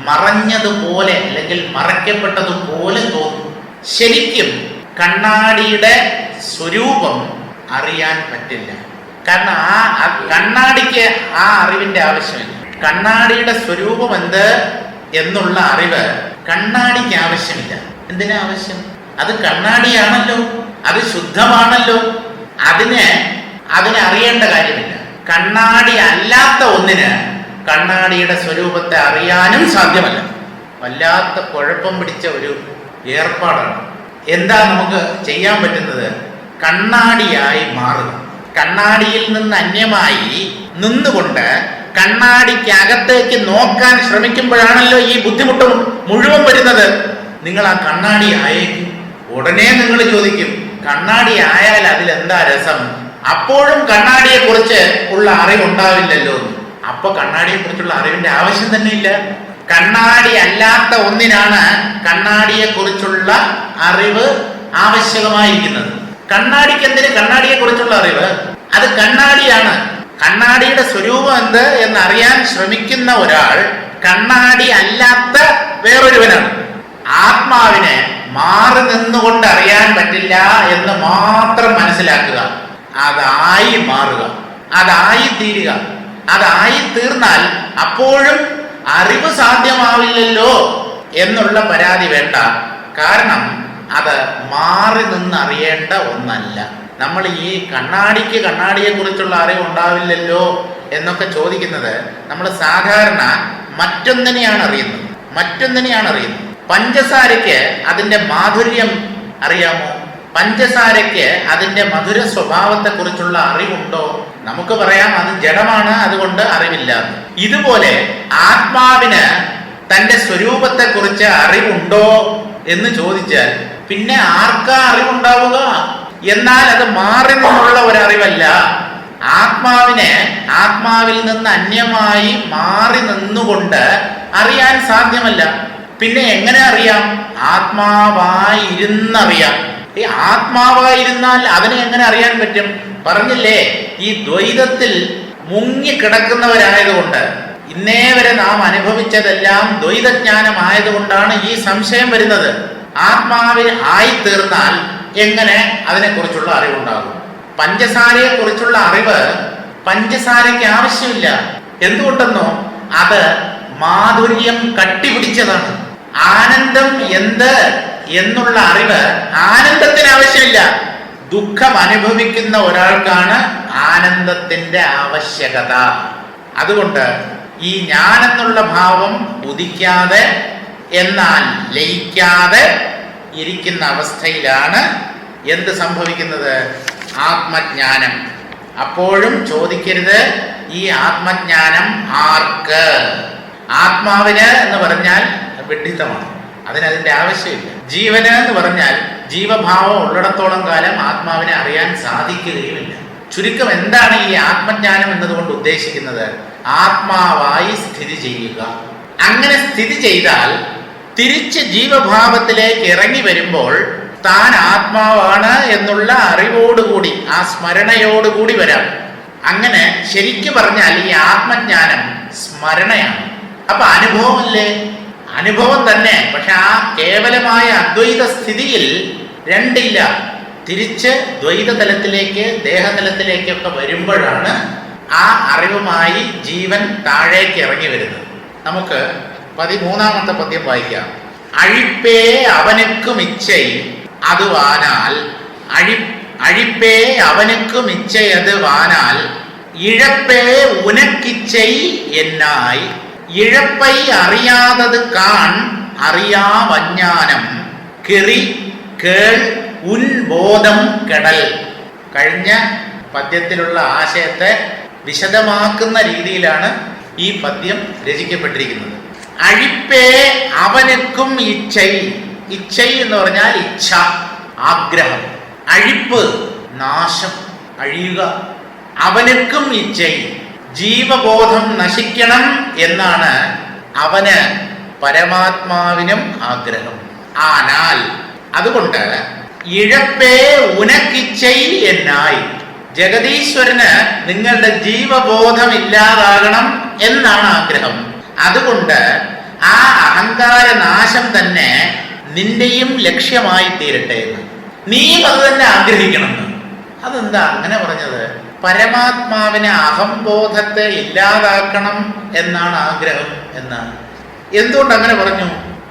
മറഞ്ഞതുപോലെ അല്ലെങ്കിൽ മറയ്ക്കപ്പെട്ടതുപോലെ തോന്നും. ശരിക്കും കണ്ണാടിയുടെ സ്വരൂപം അറിയാൻ പറ്റില്ല. കാരണം കണ്ണാടിക്ക് ആ അറിവിന്റെ ആവശ്യമില്ല. കണ്ണാടിയുടെ സ്വരൂപം എന്ത് എന്നുള്ള അറിവ് കണ്ണാടിക്ക് ആവശ്യമില്ല. എന്തിനാ ആവശ്യം? അത് കണ്ണാടിയാണല്ലോ, അത് ശുദ്ധമാണല്ലോ. അതിനെ അറിയേണ്ട കാര്യമില്ല. കണ്ണാടി അല്ലാത്ത ഒന്നിന് കണ്ണാടിയുടെ സ്വരൂപത്തെ അറിയാനും സാധ്യമല്ല. വല്ലാത്ത കുഴപ്പം പിടിച്ച ഒരു ഏർപ്പാടാണ്. എന്താ നമുക്ക് ചെയ്യാൻ പറ്റുന്നത്? കണ്ണാടിയായി മാറുക. കണ്ണാടിയിൽ നിന്ന് അന്യമായി നിന്നുകൊണ്ട് കണ്ണാടിക്കകത്തേക്ക് നോക്കാൻ ശ്രമിക്കുമ്പോഴാണല്ലോ ഈ ബുദ്ധിമുട്ട് മുഴുവൻ വരുന്നത്. നിങ്ങൾ ആ കണ്ണാടി ആയേക്കും. ഉടനെ നിങ്ങൾ ചോദിക്കും, കണ്ണാടി ആയാൽ അതിലെന്താ രസം? അപ്പോഴും കണ്ണാടിയെ കുറിച്ച് ഉള്ള അറിവുണ്ടാവില്ലല്ലോ. അപ്പൊ കണ്ണാടിയെ കുറിച്ചുള്ള അറിവിന്റെ ആവശ്യം തന്നെ ഇല്ല. കണ്ണാടി അല്ലാത്ത ഒന്നിനാണ് കണ്ണാടിയെ കുറിച്ചുള്ള അറിവ് ആവശ്യകമായിരിക്കുന്നത്. കണ്ണാടിക്ക് എന്തിന് കണ്ണാടിയെ കുറിച്ചുള്ള അറിവ്? അത് കണ്ണാടിയാണ്. കണ്ണാടിയുടെ സ്വരൂപം എന്ത് എന്നറിയാൻ ശ്രമിക്കുന്ന ഒരാൾ കണ്ണാടി അല്ലാത്ത വേറൊരുവനാണ്. ആത്മാവിനെ മാറി നിന്നുകൊണ്ട് അറിയാൻ പറ്റില്ല എന്ന് മാത്രം മനസ്സിലാക്കുക. അതായി മാറുക, അതായി തീരുക. അതായി തീർന്നാൽ അപ്പോഴും അറിവ് സാധ്യമാവില്ലല്ലോ എന്നുള്ള പരാതി വേണ്ട. കാരണം അത് മാറി നിന്ന് അറിയേണ്ട ഒന്നല്ല. നമ്മൾ ഈ കണ്ണാടിയെ കുറിച്ചുള്ള അറിവ് ഉണ്ടാവില്ലല്ലോ എന്നൊക്കെ ചോദിക്കുന്നത് നമ്മൾ സാധാരണ മറ്റൊന്നിനെയാണ് അറിയുന്നത്. പഞ്ചസാരയ്ക്ക് അതിൻ്റെ മാധുര്യം അറിയാമോ? പഞ്ചസാരയ്ക്ക് അതിൻ്റെ മധുര സ്വഭാവത്തെ കുറിച്ചുള്ള അറിവുണ്ടോ? നമുക്ക് പറയാം അത് ജഡമാണ്, അതുകൊണ്ട് അറിവില്ല. ഇതുപോലെ ആത്മാവിന് തൻ്റെ സ്വരൂപത്തെ കുറിച്ച് അറിവുണ്ടോ എന്ന് ചോദിച്ചാൽ പിന്നെ ആർക്കാ അറിവുണ്ടാവുക? എന്നാൽ അത് മാറി നിന്നുള്ള ഒരറിവല്ല. ആത്മാവിൽ നിന്ന് അന്യമായി മാറി നിന്നുകൊണ്ട് അറിയാൻ സാധ്യമല്ല. പിന്നെ എങ്ങനെ അറിയാം? ആത്മാവായിരുന്നറിയാം. ഈ ആത്മാവായിരുന്നാൽ അതിനെ എങ്ങനെ അറിയാൻ പറ്റും? പറഞ്ഞില്ലേ, ഈ ദ്വൈതത്തിൽ മുങ്ങിക്കിടക്കുന്നവരായതുകൊണ്ട്, ഇന്നേ വരെ നാം അനുഭവിച്ചതെല്ലാം ദ്വൈതജ്ഞാനമായതുകൊണ്ടാണ് ഈ സംശയം വരുന്നത്. ആത്മാവിൽ ആയിത്തീർന്നാൽ എങ്ങനെ അതിനെക്കുറിച്ചുള്ള അറിവുണ്ടാകും? പഞ്ചസാരയെ കുറിച്ചുള്ള അറിവ് പഞ്ചസാരയ്ക്ക് ആവശ്യമില്ല. എന്തുകൊണ്ടെന്നോ, അത് മാധുര്യം കട്ടിപിടിച്ചതാണ്. ആനന്ദം എന്ത് എന്നുള്ള അറിവ് ആനന്ദത്തിന് ആവശ്യമില്ല. ദുഃഖം അനുഭവിക്കുന്ന ഒരാൾക്കാണ് ആനന്ദത്തിന്റെ ആവശ്യകത. അതുകൊണ്ട് ഈ ഞാനെന്നുള്ള ഭാവം ഉദിക്കാതെ എന്നാൽ ലയിക്കാതെ ഇരിക്കുന്ന അവസ്ഥയിലാണ് എന്ത് സംഭവിക്കുന്നത്? ആത്മജ്ഞാനം. അപ്പോഴും ചോദിക്കരുത് ഈ ആത്മജ്ഞാനം ആർക്ക്? ആത്മാവിന് എന്ന് പറഞ്ഞാൽ വിഡ്ഢിത്തമാണ്, അതിന്റെ ആവശ്യമില്ല. ജീവന് എന്ന് പറഞ്ഞാൽ ജീവഭാവം ഉള്ളിടത്തോളം കാലം ആത്മാവിനെ അറിയാൻ സാധിക്കുകയുമില്ല. ചുരുക്കം എന്താണ് ഈ ആത്മജ്ഞാനം എന്നതുകൊണ്ട് ഉദ്ദേശിക്കുന്നത്? ആത്മാവായി സ്ഥിതി ചെയ്യുക. അങ്ങനെ സ്ഥിതി ചെയ്താൽ തിരിച്ച് ജീവഭാവത്തിലേക്ക് ഇറങ്ങി വരുമ്പോൾ താൻ ആത്മാവാണ് എന്നുള്ള അറിവോടുകൂടി, ആ സ്മരണയോടുകൂടി വരാം. അങ്ങനെ ശരിക്കു പറഞ്ഞാൽ ഈ ആത്മജ്ഞാനം സ്മരണയാണ്. അപ്പൊ അനുഭവമല്ലേ? അനുഭവം തന്നെ. പക്ഷെ ആ കേവലമായ അദ്വൈത സ്ഥിതിയിൽ രണ്ടില്ല. തിരിച്ച് ദ്വൈത തലത്തിലേക്ക്, ദേഹതലത്തിലേക്കൊക്കെ വരുമ്പോഴാണ് ആ അറിവുമായി ജീവൻ താഴേക്ക് ഇറങ്ങി വരുന്നത്. നമുക്ക് 13ാമത്തെ പദ്യം വായിക്കാം. അഴിപ്പേ അവനുക്കും ഇച്ഛൈ അത് വാനാൽ, അഴിപ്പേ അവനുക്കും ഇച്ഛയത് വാനാൽ, ഇഴപ്പേ ഉനക്കിച്ഛൈ എന്നായി, ഇഴപ്പൈ അറിയാതത് കാൺ അറിയാ വജ്ഞാനം, കെറി കേൾ ഉൻ ബോധം കെടൽ. കഴിഞ്ഞ പദ്യത്തിലുള്ള ആശയത്തെ വിശദമാക്കുന്ന രീതിയിലാണ് ഈ പദ്യം രചിക്കപ്പെട്ടിരിക്കുന്നത്. അഴിപ്പേ അവനുക്കും ഇച്ഛൈ. ഇച്ഛൈ എന്ന് പറഞ്ഞാൽ ഇച്ഛ, ആഗ്രഹം. അഴിപ്പ് നാശം, അഴിയുക. അവനുക്കും ഇച്ഛൈ, ജീവബോധം നശിക്കണം എന്നാണ് അവന്, പരമാത്മാവിനും ആഗ്രഹം. ஆனால் അതുകൊണ്ട് ഇഴപ്പേ ഉനക്കിച്ഛൈ എന്നായി, ജഗദീശ്വരന് നിങ്ങളുടെ ജീവബോധം ഇല്ലാതാകണം എന്നാണ് ആഗ്രഹം. അതുകൊണ്ട് ആ അഹങ്കാര നാശം തന്നെ നിന്റെയും ലക്ഷ്യമായി തീരട്ടെ എന്ന്. നീയും അത് തന്നെ ആഗ്രഹിക്കണമെന്ന്. അതെന്താ അങ്ങനെ പറഞ്ഞത്? പരമാത്മാവിനെ, അഹംബോധത്തെ ഇല്ലാതാക്കണം എന്നാണ് ആഗ്രഹം എന്നാണ്. എന്തുകൊണ്ട് അങ്ങനെ പറഞ്ഞു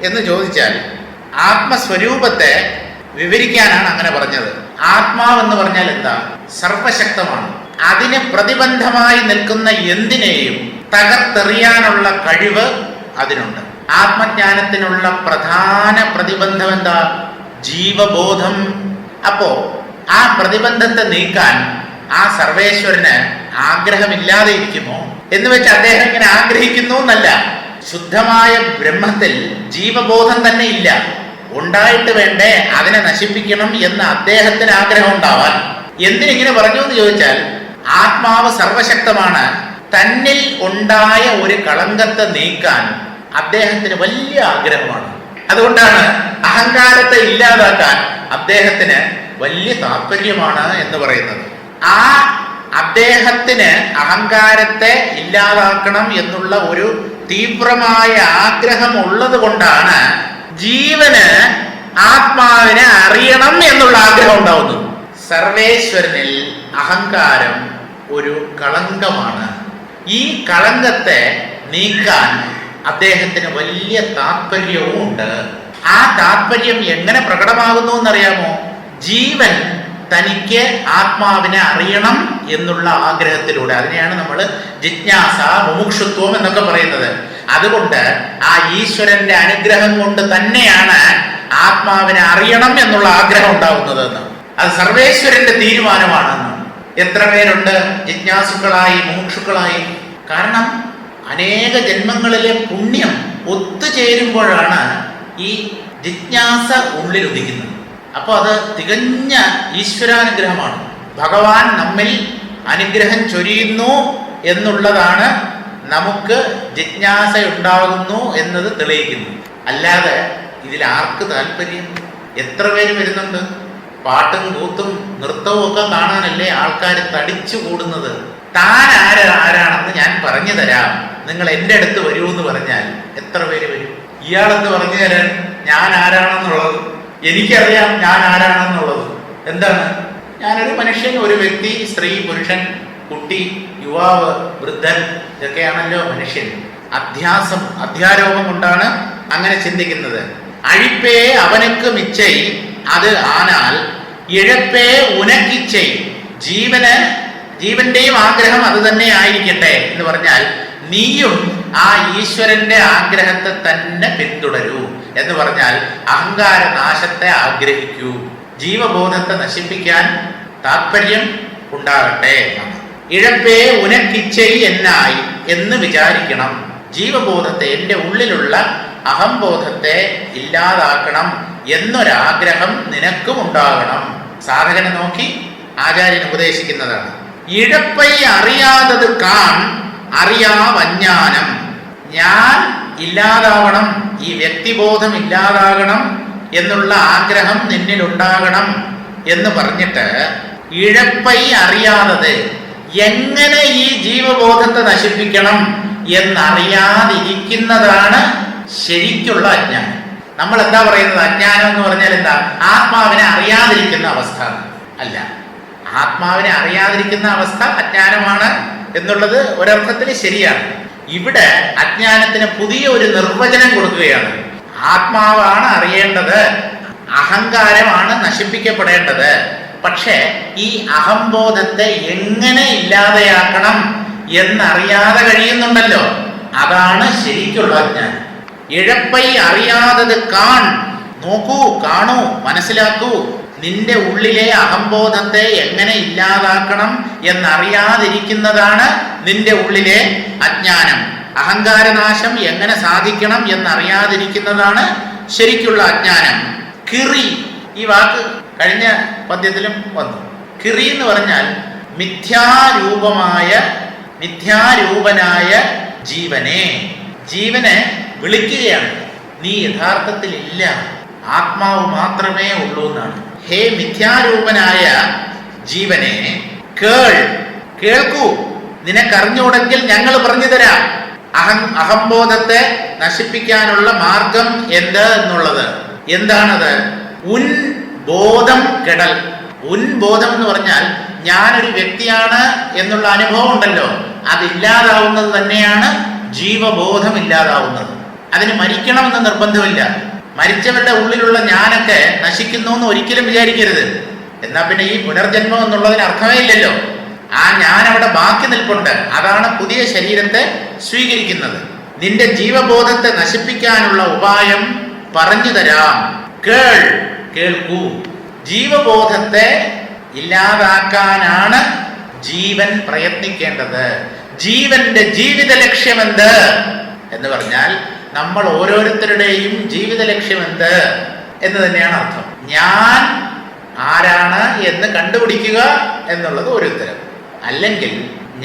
എന്ന് ചോദിച്ചാൽ ആത്മസ്വരൂപത്തെ വിവരിക്കാനാണ് അങ്ങനെ പറഞ്ഞത്. ആത്മാവെന്ന് പറഞ്ഞാൽ എന്താ? സർവശക്തമാണ്. അതിന് പ്രതിബന്ധമായി നിൽക്കുന്ന എന്തിനേയും തകർത്തെറിയാനുള്ള കഴിവ് അതിനുണ്ട്. ആത്മജ്ഞാനത്തിനുള്ള പ്രധാന പ്രതിബന്ധം എന്താ? ജീവബോധം. അപ്പോ ആ പ്രതിബന്ധത്തെ നീക്കാൻ ആ സർവേശ്വരന് ആഗ്രഹമില്ലാതെ ഇരിക്കുമോ എന്ന് വെച്ച് അദ്ദേഹം ഇങ്ങനെ ആഗ്രഹിക്കുന്നു എന്നല്ല. ശുദ്ധമായ ബ്രഹ്മത്തിൽ ജീവബോധം തന്നെ ഇല്ല. ഉണ്ടായിട്ട് വേണ്ടേ അതിനെ നശിപ്പിക്കണം എന്ന് അദ്ദേഹത്തിന് ആഗ്രഹം ഉണ്ടാവാൻ. എന്തിനിങ്ങനെ പറഞ്ഞു എന്ന് ചോദിച്ചാൽ ആത്മാവ് സർവശക്തമാണ്. തന്നിൽ ഉണ്ടായ ഒരു കളങ്കത്തെ നീക്കാൻ അദ്ദേഹത്തിന് വലിയ ആഗ്രഹമാണ്. അതുകൊണ്ടാണ് അഹങ്കാരത്തെ ഇല്ലാതാക്കാൻ അദ്ദേഹത്തിന് വലിയ താല്പര്യമാണ് എന്ന് പറയുന്നത്. ആ അദ്ദേഹത്തിന് അഹങ്കാരത്തെ ഇല്ലാതാക്കണം എന്നുള്ള ഒരു തീവ്രമായ ആഗ്രഹം ഉള്ളത് കൊണ്ടാണ് ജീവന് ആത്മാവിനെ അറിയണം എന്നുള്ള ആഗ്രഹം ഉണ്ടാവുന്നത്. സർവേശ്വരനിൽ അഹങ്കാരം ഒരു കളങ്കമാണ്. ഈ കളങ്കത്തെ നീക്കാൻ അദ്ദേഹത്തിന് വലിയ താല്പര്യവും ഉണ്ട്. ആ താല്പര്യം എങ്ങനെ പ്രകടമാകുന്നു എന്നറിയാമോ? ജീവൻ തനിക്ക് ആത്മാവിനെ അറിയണം എന്നുള്ള ആഗ്രഹത്തിലൂടെ. അതിനെയാണ് നമ്മൾ ജിജ്ഞാസ, മുമുക്ഷുത്വം എന്നൊക്കെ പറയുന്നത്. അതുകൊണ്ട് ആ ഈശ്വരന്റെ അനുഗ്രഹം കൊണ്ട് തന്നെയാണ് ആത്മാവിനെ അറിയണം എന്നുള്ള ആഗ്രഹം ഉണ്ടാവുന്നതെന്ന്. അത് സർവേശ്വരന്റെ തീരുമാനമാണെന്ന്. എത്ര പേരുണ്ട് ജിജ്ഞാസുക്കളായി, മുമുക്ഷുക്കളായി? കാരണം അനേക ജന്മങ്ങളിലെ പുണ്യം ഒത്തുചേരുമ്പോഴാണ് ഈ ജിജ്ഞാസ ഉള്ളിൽ ഉദിക്കുന്നത്. അപ്പോൾ അത് തികഞ്ഞ ഈശ്വരാനുഗ്രഹമാണ്. ഭഗവാൻ നമ്മിൽ അനുഗ്രഹം ചൊരിയുന്നു എന്നുള്ളതാണ് നമുക്ക് ജിജ്ഞാസ ഉണ്ടാകുന്നു എന്നത് തെളിയിക്കുന്നു. അല്ലാതെ ഇതിൽ ആർക്ക് താല്പര്യം? എത്ര പേര് വരുന്നുണ്ട്? പാട്ടും കൂത്തും നൃത്തവും ഒക്കെ കാണാനല്ലേ ആൾക്കാർ തടിച്ചു കൂടുന്നത്. താൻ ആരാണെന്ന് ഞാൻ പറഞ്ഞു തരാം, നിങ്ങൾ എൻ്റെ അടുത്ത് വരൂ എന്ന് പറഞ്ഞാൽ എത്ര പേര് വരും? ഇയാളെന്ന് പറഞ്ഞു തരാൻ ഞാൻ ആരാണെന്നുള്ളത് എനിക്കറിയാം. ഞാൻ ആരാണെന്നുള്ളത് എന്താണ്? ഞാനൊരു മനുഷ്യൻ, ഒരു വ്യക്തി, സ്ത്രീ, പുരുഷൻ, കുട്ടി, യുവാവ്, വൃദ്ധൻ, ഇതൊക്കെയാണല്ലോ മനുഷ്യൻ. അധ്യാരോപം കൊണ്ടാണ് അങ്ങനെ ചിന്തിക്കുന്നത്. അഴിപ്പേ അവനുക്ക് മിച്ചൈ അത് ആനാൽ ഇഴപ്പേ ഉനക്കിച്ചൈ. ജീവന്റെയും ആഗ്രഹം അത് തന്നെ ആയിരിക്കട്ടെ എന്ന് പറഞ്ഞാൽ നീയും ആ ഈശ്വരന്റെ ആഗ്രഹത്തെ തന്നെ പിന്തുടരൂ എന്ന് പറഞ്ഞാൽ അഹങ്കാര നാശത്തെ ആഗ്രഹിക്കൂ, ജീവബോധത്തെ നശിപ്പിക്കാൻ താല്പര്യം ഉണ്ടാകട്ടെ. ഇഴപ്പേ ഉനക്കിച്ചൈ എന്നായി എന്ന് വിചാരിക്കണം. ജീവബോധത്തെ, എൻ്റെ ഉള്ളിലുള്ള അഹംബോധത്തെ ഇല്ലാതാക്കണം എന്നൊരാഗ്രഹം നിനക്കും ഉണ്ടാകണം. സാധകനെ നോക്കി ആചാര്യൻ ഉപദേശിക്കുന്നതാണ്. ഇഴപ്പൈ അറിയാതത് കാൺ അറിയാവജ്ഞാനം. ഞാൻ ഇല്ലാതാവണം, ഈ വ്യക്തിബോധം ഇല്ലാതാകണം എന്നുള്ള ആഗ്രഹം നിന്നിൽ ഉണ്ടാകണം എന്ന് പറഞ്ഞിട്ട് ഇഴപ്പൈ അറിയാതത്, എങ്ങനെ ഈ ജീവബോധത്തെ നശിപ്പിക്കണം എന്നറിയാതിരിക്കുന്നതാണ് ശരിക്കുള്ള അജ്ഞാനം. നമ്മൾ എന്താ പറയുന്നത്? അജ്ഞാനം എന്ന് പറഞ്ഞാൽ എന്താ? ആത്മാവിനെ അറിയാതിരിക്കുന്ന അവസ്ഥ അല്ല. ആത്മാവിനെ അറിയാതിരിക്കുന്ന അവസ്ഥ അജ്ഞാനമാണ് എന്നുള്ളത് ഒരർത്ഥത്തിൽ ശരിയാണ്. ഇവിടെ അജ്ഞാനത്തിന് പുതിയ ഒരു നിർവചനം കൊടുക്കുകയാണ്. ആത്മാവാണ് അറിയേണ്ടത്, അഹങ്കാരമാണ് നശിപ്പിക്കപ്പെടേണ്ടത്. പക്ഷേ ഈ അഹംബോധത്തെ എങ്ങനെ ഇല്ലാതെയാക്കണം എന്നറിയാതെ കഴിയുന്നുണ്ടല്ലോ, അതാണ് ശരിക്കുള്ള അജ്ഞാനം. ഇഴപ്പൈ അറിയാതത് കാൺ, നോക്കൂ, കാണൂ, മനസ്സിലാക്കൂ. നിന്റെ ഉള്ളിലെ അഹംബോധത്തെ എങ്ങനെ ഇല്ലാതാക്കണം എന്നറിയാതിരിക്കുന്നതാണ് നിന്റെ ഉള്ളിലെ അജ്ഞാനം. അഹങ്കാരനാശം എങ്ങനെ സാധിക്കണം എന്നറിയാതിരിക്കുന്നതാണ് ശരിക്കുള്ള അജ്ഞാനം. കിറി, ഈ വാക്ക് കഴിഞ്ഞ പദ്യത്തിലും വന്നു. കിറി എന്ന് പറഞ്ഞാൽ മിഥ്യാരൂപനായ ജീവനെ വിളിക്കുകയാണ്. നീ യഥാർത്ഥത്തിൽ ഇല്ല, ആത്മാവ് മാത്രമേ ഉള്ളൂ എന്നാണ്. ഹേ മിഥ്യാരൂപനായ ജീവനെ, കേൾക്കൂ, നിനക്കറിഞ്ഞൂടെങ്കിൽ ഞങ്ങൾ പറഞ്ഞു തരാം അഹംബോധത്തെ നശിപ്പിക്കാനുള്ള മാർഗം എന്ത് എന്നുള്ളത്. എന്താണത്? ഉൻ ബോധം കെടൽ. ഉൻ ബോധം എന്ന് പറഞ്ഞാൽ ഞാനൊരു വ്യക്തിയാണ് എന്നുള്ള അനുഭവം ഉണ്ടല്ലോ, അതില്ലാതാവുന്നത് തന്നെയാണ് ജീവബോധം ഇല്ലാതാവുന്നത്. അതിന് മരിക്കണമെന്ന് നിർബന്ധമില്ല. മരിച്ചവരുടെ ഉള്ളിലുള്ള ഞാനൊക്കെ നശിക്കുന്നു എന്ന് ഒരിക്കലും വിചാരിക്കരുത്. എന്നാ പിന്നെ ഈ പുനർജന്മം എന്നുള്ളതിന് അർത്ഥമേ ഇല്ലല്ലോ. ആ ഞാൻ അവിടെ ബാക്കി നിൽപ്പുണ്ട്. അതാണ് പുതിയ ശരീരത്തെ സ്വീകരിക്കുന്നത്. നിന്റെ ജീവബോധത്തെ നശിപ്പിക്കാനുള്ള ഉപായം പറഞ്ഞു തരാം. കേൾക്കൂ. ജീവബോധത്തെ ഇല്ലാതാക്കാനാണ് ജീവൻ പ്രയത്നിക്കേണ്ടത്. ജീവന്റെ ജീവിത ലക്ഷ്യമെന്ത് എന്ന് പറഞ്ഞാൽ നമ്മൾ ഓരോരുത്തരുടെയും ജീവിത ലക്ഷ്യമെന്ത് എന്ന് തന്നെയാണ് അർത്ഥം. ഞാൻ ആരാണ് എന്ന് കണ്ടുപിടിക്കുക എന്നുള്ളത് ഒരു ഉത്തരം. അല്ലെങ്കിൽ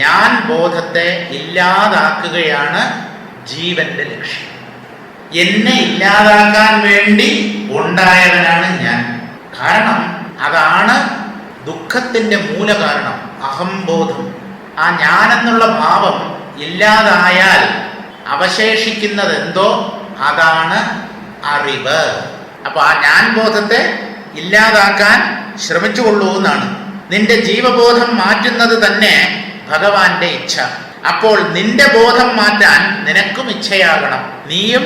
ഞാൻ ബോധത്തെ ഇല്ലാതാക്കുകയാണ് ജീവന്റെ ലക്ഷ്യം. എന്നെ ഇല്ലാതാക്കാൻ വേണ്ടി ഉണ്ടായവനാണ് ഞാൻ. കാരണം അതാണ് ദുഃഖത്തിന്റെ മൂലകാരണം, അഹംബോധം. ആ ഞാനെന്നുള്ള ഭാവം ഇല്ലാതായാൽ അവശേഷിക്കുന്നത് എന്തോ അതാണ് അറിവ്. അപ്പൊ ആ ഞാൻ ബോധത്തെ ഇല്ലാതാക്കാൻ ശ്രമിച്ചുകൊള്ളൂ എന്നാണ്. നിന്റെ ജീവബോധം മാറ്റുന്നത് തന്നെ ഭഗവാന്റെ ഇച്ഛ. അപ്പോൾ നിന്റെ ബോധം മാറ്റാൻ നിനക്കും ഇച്ഛയാകണം. നീയും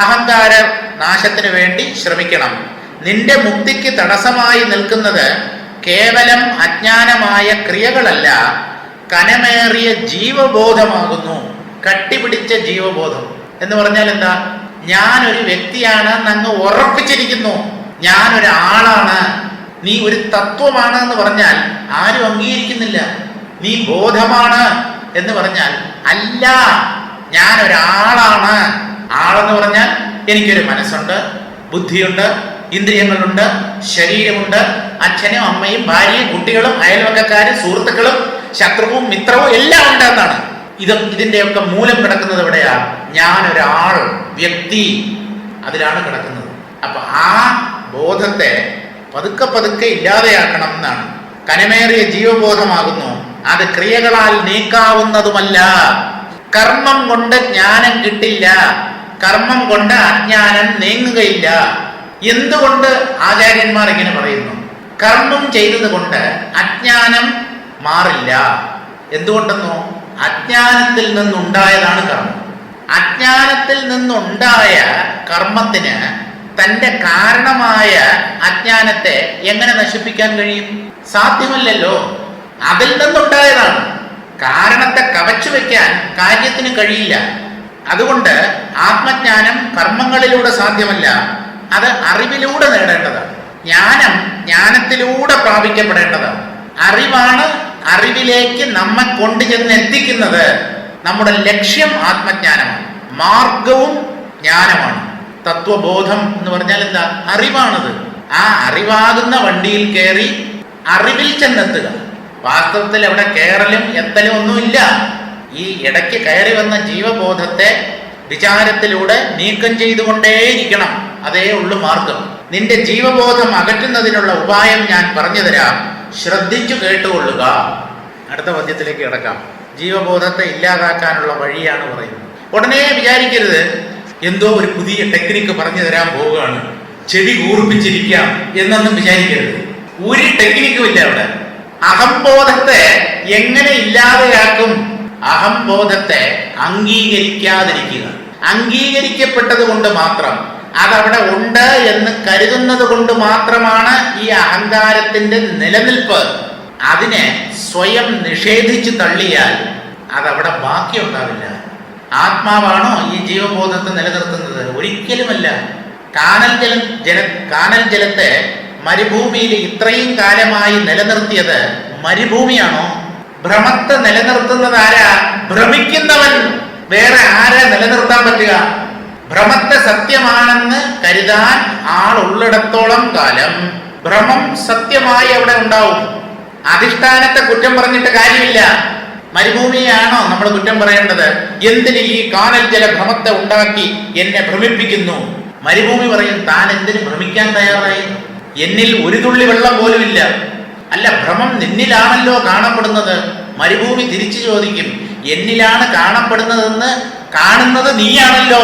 അഹങ്കാര നാശത്തിന് വേണ്ടി ശ്രമിക്കണം. നിന്റെ മുക്തിക്ക് തടസ്സമായി നിൽക്കുന്നത് കേവലം അജ്ഞാനമായ ക്രിയകളല്ല, കനമേറിയ ജീവബോധമാകുന്നു. കട്ടിപിടിച്ച ജീവബോധം എന്ന് പറഞ്ഞാൽ എന്താ? ഞാനൊരു വ്യക്തിയാണ് എന്നങ്ങ് ഉറപ്പിച്ചിരിക്കുന്നു. ഞാനൊരാളാണ്, നീ ഒരു തത്വമാണ് എന്ന് പറഞ്ഞാൽ ആരും അംഗീകരിക്കുന്നില്ല. നീ ബോധമാണ് എന്ന് പറഞ്ഞാൽ അല്ല, ഞാനൊരാളാണ്. ആളെന്ന് പറഞ്ഞാൽ എനിക്കൊരു മനസ്സുണ്ട്, ബുദ്ധിയുണ്ട്, ഇന്ദ്രിയങ്ങളുണ്ട്, ശരീരമുണ്ട്, അച്ഛനും അമ്മയും ഭാര്യയും കുട്ടികളും അയൽവക്കക്കാരും സുഹൃത്തുക്കളും ശത്രുവും മിത്രവും എല്ലാം ഉണ്ട് എന്നാണ്. ഇതിന്റെയൊക്കെ മൂലം കിടക്കുന്നത് എവിടെയാ? ഞാനൊരാൾ, വ്യക്തി, അതിലാണ് കിടക്കുന്നത്. അപ്പൊ ആ ബോധത്തെ പതുക്കെ പതുക്കെ ഇല്ലാതെയാക്കണം എന്നാണ്. കനമേറിയ ജീവബോധമാകുന്നു. അത് ക്രിയകളാൽ നീക്കാവുന്നതുമല്ല. കർമ്മം കൊണ്ട് ജ്ഞാനം കിട്ടില്ല, കർമ്മം കൊണ്ട് അജ്ഞാനം നീങ്ങുകയില്ല. എന്തുകൊണ്ട് ആചാര്യന്മാർ ഇങ്ങനെ പറയുന്നു? കർമ്മം ചെയ്തത് കൊണ്ട് അജ്ഞാനം മാറില്ല. എന്തുകൊണ്ടെന്നോ? അജ്ഞാനത്തിൽ നിന്നുണ്ടായതാണ് കർമ്മം. അജ്ഞാനത്തിൽ നിന്നുണ്ടായ കർമ്മത്തിന് തന്റെ കാരണമായ അജ്ഞാനത്തെ എങ്ങനെ നശിപ്പിക്കാൻ കഴിയും? സാധ്യമല്ലല്ലോ. അതിൽ നിന്നുണ്ടായതാണ്. കാരണത്തെ കവച്ചു വെക്കാൻ കാര്യത്തിന് കഴിയില്ല. അതുകൊണ്ട് ആത്മജ്ഞാനം കർമ്മങ്ങളിലൂടെ സാധ്യമല്ല, അത് അറിവിലൂടെ നേടേണ്ടതാണ്. ജ്ഞാനം ജ്ഞാനത്തിലൂടെ പ്രാപിക്കപ്പെടേണ്ടതാണ്. അറിവാണ് അറിവിലേക്ക് നമ്മെ കൊണ്ടുചെന്ന് എത്തിക്കുന്നത്. നമ്മുടെ ലക്ഷ്യം ആത്മജ്ഞാനമാണ്, മാർഗവും ജ്ഞാനമാണ്. തത്വബോധം എന്ന് പറഞ്ഞാൽ എന്താ? അറിവാണത്. ആ അറിവാകുന്ന വണ്ടിയിൽ കയറി അറിവിൽ ചെന്നെത്തുക. വാസ്തവത്തിൽ അവിടെ കയറലും എത്തലും ഒന്നുമില്ല. ഈ ഇടയ്ക്ക് കയറി വന്ന ജീവബോധത്തെ വിചാരത്തിലൂടെ നീക്കം ചെയ്തുകൊണ്ടേയിരിക്കണം. അതേ ഉള്ളു മാർഗം. നിന്റെ ജീവബോധം അകറ്റുന്നതിനുള്ള ഉപായം ഞാൻ പറഞ്ഞു തരാം, ശ്രദ്ധിച്ചു കേട്ടുകൊള്ളുക. അടുത്ത പദ്യത്തിലേക്ക് കിടക്കാം. ജീവബോധത്തെ ഇല്ലാതാക്കാനുള്ള വഴിയാണ് പറയുന്നത്. ഉടനെ വിചാരിക്കരുത് എന്തോ ഒരു പുതിയ ടെക്നിക്ക് പറഞ്ഞു തരാൻ പോവുകയാണ്, ചെവി കൂർപ്പിച്ചിരിക്കാം എന്നൊന്നും വിചാരിക്കരുത്. ഒരു ടെക്നിക്കും ഇല്ല അവിടെ. അഹംബോധത്തെ എങ്ങനെ ഇല്ലാതെയാക്കും? അഹംബോധത്തെ അംഗീകരിക്കാതിരിക്കുക. അംഗീകരിക്കപ്പെട്ടത് കൊണ്ട് മാത്രം, അതവിടെ ഉണ്ട് എന്ന് കരുതുന്നത് കൊണ്ട് മാത്രമാണ് ഈ അഹങ്കാരത്തിന്റെ നിലനിൽപ്പ്. അതിനെ സ്വയം നിഷേധിച്ചു തള്ളിയാൽ അതവിടെ ബാക്കിയുണ്ടാവില്ല. ആത്മാവാണോ ഈ ജീവബോധത്തെ നിലനിർത്തുന്നത്? ഒരിക്കലുമല്ല. കാനൽ ജലത്തെ മരുഭൂമിയിൽ ഇത്രയും കാലമായി നിലനിർത്തിയത് മരുഭൂമിയാണോ? ഭ്രമത്തെ നിലനിർത്തുന്നത് ആരാ? ഭ്രമിക്കുന്നവൻ. വേറെ ആരെ നിലനിർത്താൻ പറ്റുക? ഭ്രമത്തെ സത്യമാണെന്ന് കരുതാൻ ആളുള്ളിടത്തോളം കാലം ഭ്രമം സത്യമായി അവിടെ ഉണ്ടാവും. അധിഷ്ഠാനത്തെ കുറ്റം പറഞ്ഞിട്ട് കാര്യമില്ല. മരുഭൂമിയാണോ നമ്മൾ കുറ്റം പറയേണ്ടത്? എന്തിന് ഈ കാനൽ ജല ഭ്രമത്തെ ഉണ്ടാക്കി എന്നെ ഭ്രമിപ്പിക്കുന്നു? മരുഭൂമി പറയും, താൻ എന്തിന് ഭ്രമിക്കാൻ തയ്യാറായി? എന്നിൽ ഒരു തുള്ളി വെള്ളം പോലും ഇല്ല. അല്ല, ഭ്രമം നിന്നിലാണല്ലോ കാണപ്പെടുന്നത്. മരുഭൂമി തിരിച്ചു ചോദിക്കും, എന്നിലാണ് കാണപ്പെടുന്നതെന്ന് കാണുന്നത് നീയാണല്ലോ.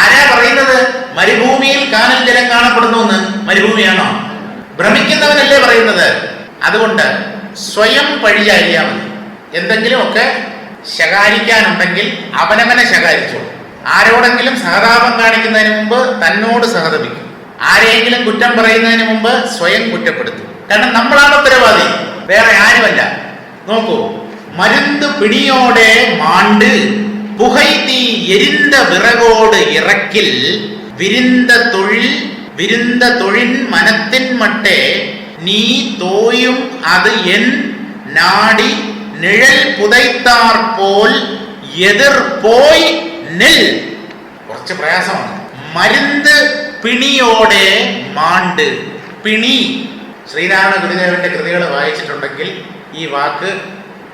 ആരാ പറയുന്നത് മരുഭൂമിയിൽ കാനൽ ജലം കാണപ്പെടുന്നു എന്ന്? മരുഭൂമിയാണോ? ഭ്രമിക്കുന്നവനല്ലേ പറയുന്നത്. അതുകൊണ്ട് സ്വയം പഴിചാരിയാൽ മതി. എന്തെങ്കിലുമൊക്കെ ശകാരിക്കാനുണ്ടെങ്കിൽ അവനവനെ ശകാരിച്ചോളൂ. ആരോടെങ്കിലും സഹതാപം കാണിക്കുന്നതിന് മുമ്പ് തന്നോട് സഹതപിക്കും. ആരെയെങ്കിലും കുറ്റം പറയുന്നതിന് മുമ്പ് സ്വയം കുറ്റപ്പെടുത്തും. കാരണം നമ്മളാണ് ഉത്തരവാദി, വേറെ ആരുമല്ല. നോക്കൂ, മരുന്ന് പിണിയോടെ മാണ്ട് புகைத்தீ எரிந்த விறகோடு இறக்கில் விரிந்த தொழின் மனத்தின் மட்டே நீ தோயும் அது என் நாடி நிழல் புதைத்தார் போல் எதிர் போய் நில். കുറച്ച് പ്രയാസമാണ്. മരുന്ന് പിണിയോടെ മാണ്ട്. പിണി, ശ്രീനാരായണ ഗുരുദേവന്റെ കൃതികൾ വായിച്ചിട്ടുണ്ടെങ്കിൽ ഈ വാക്ക്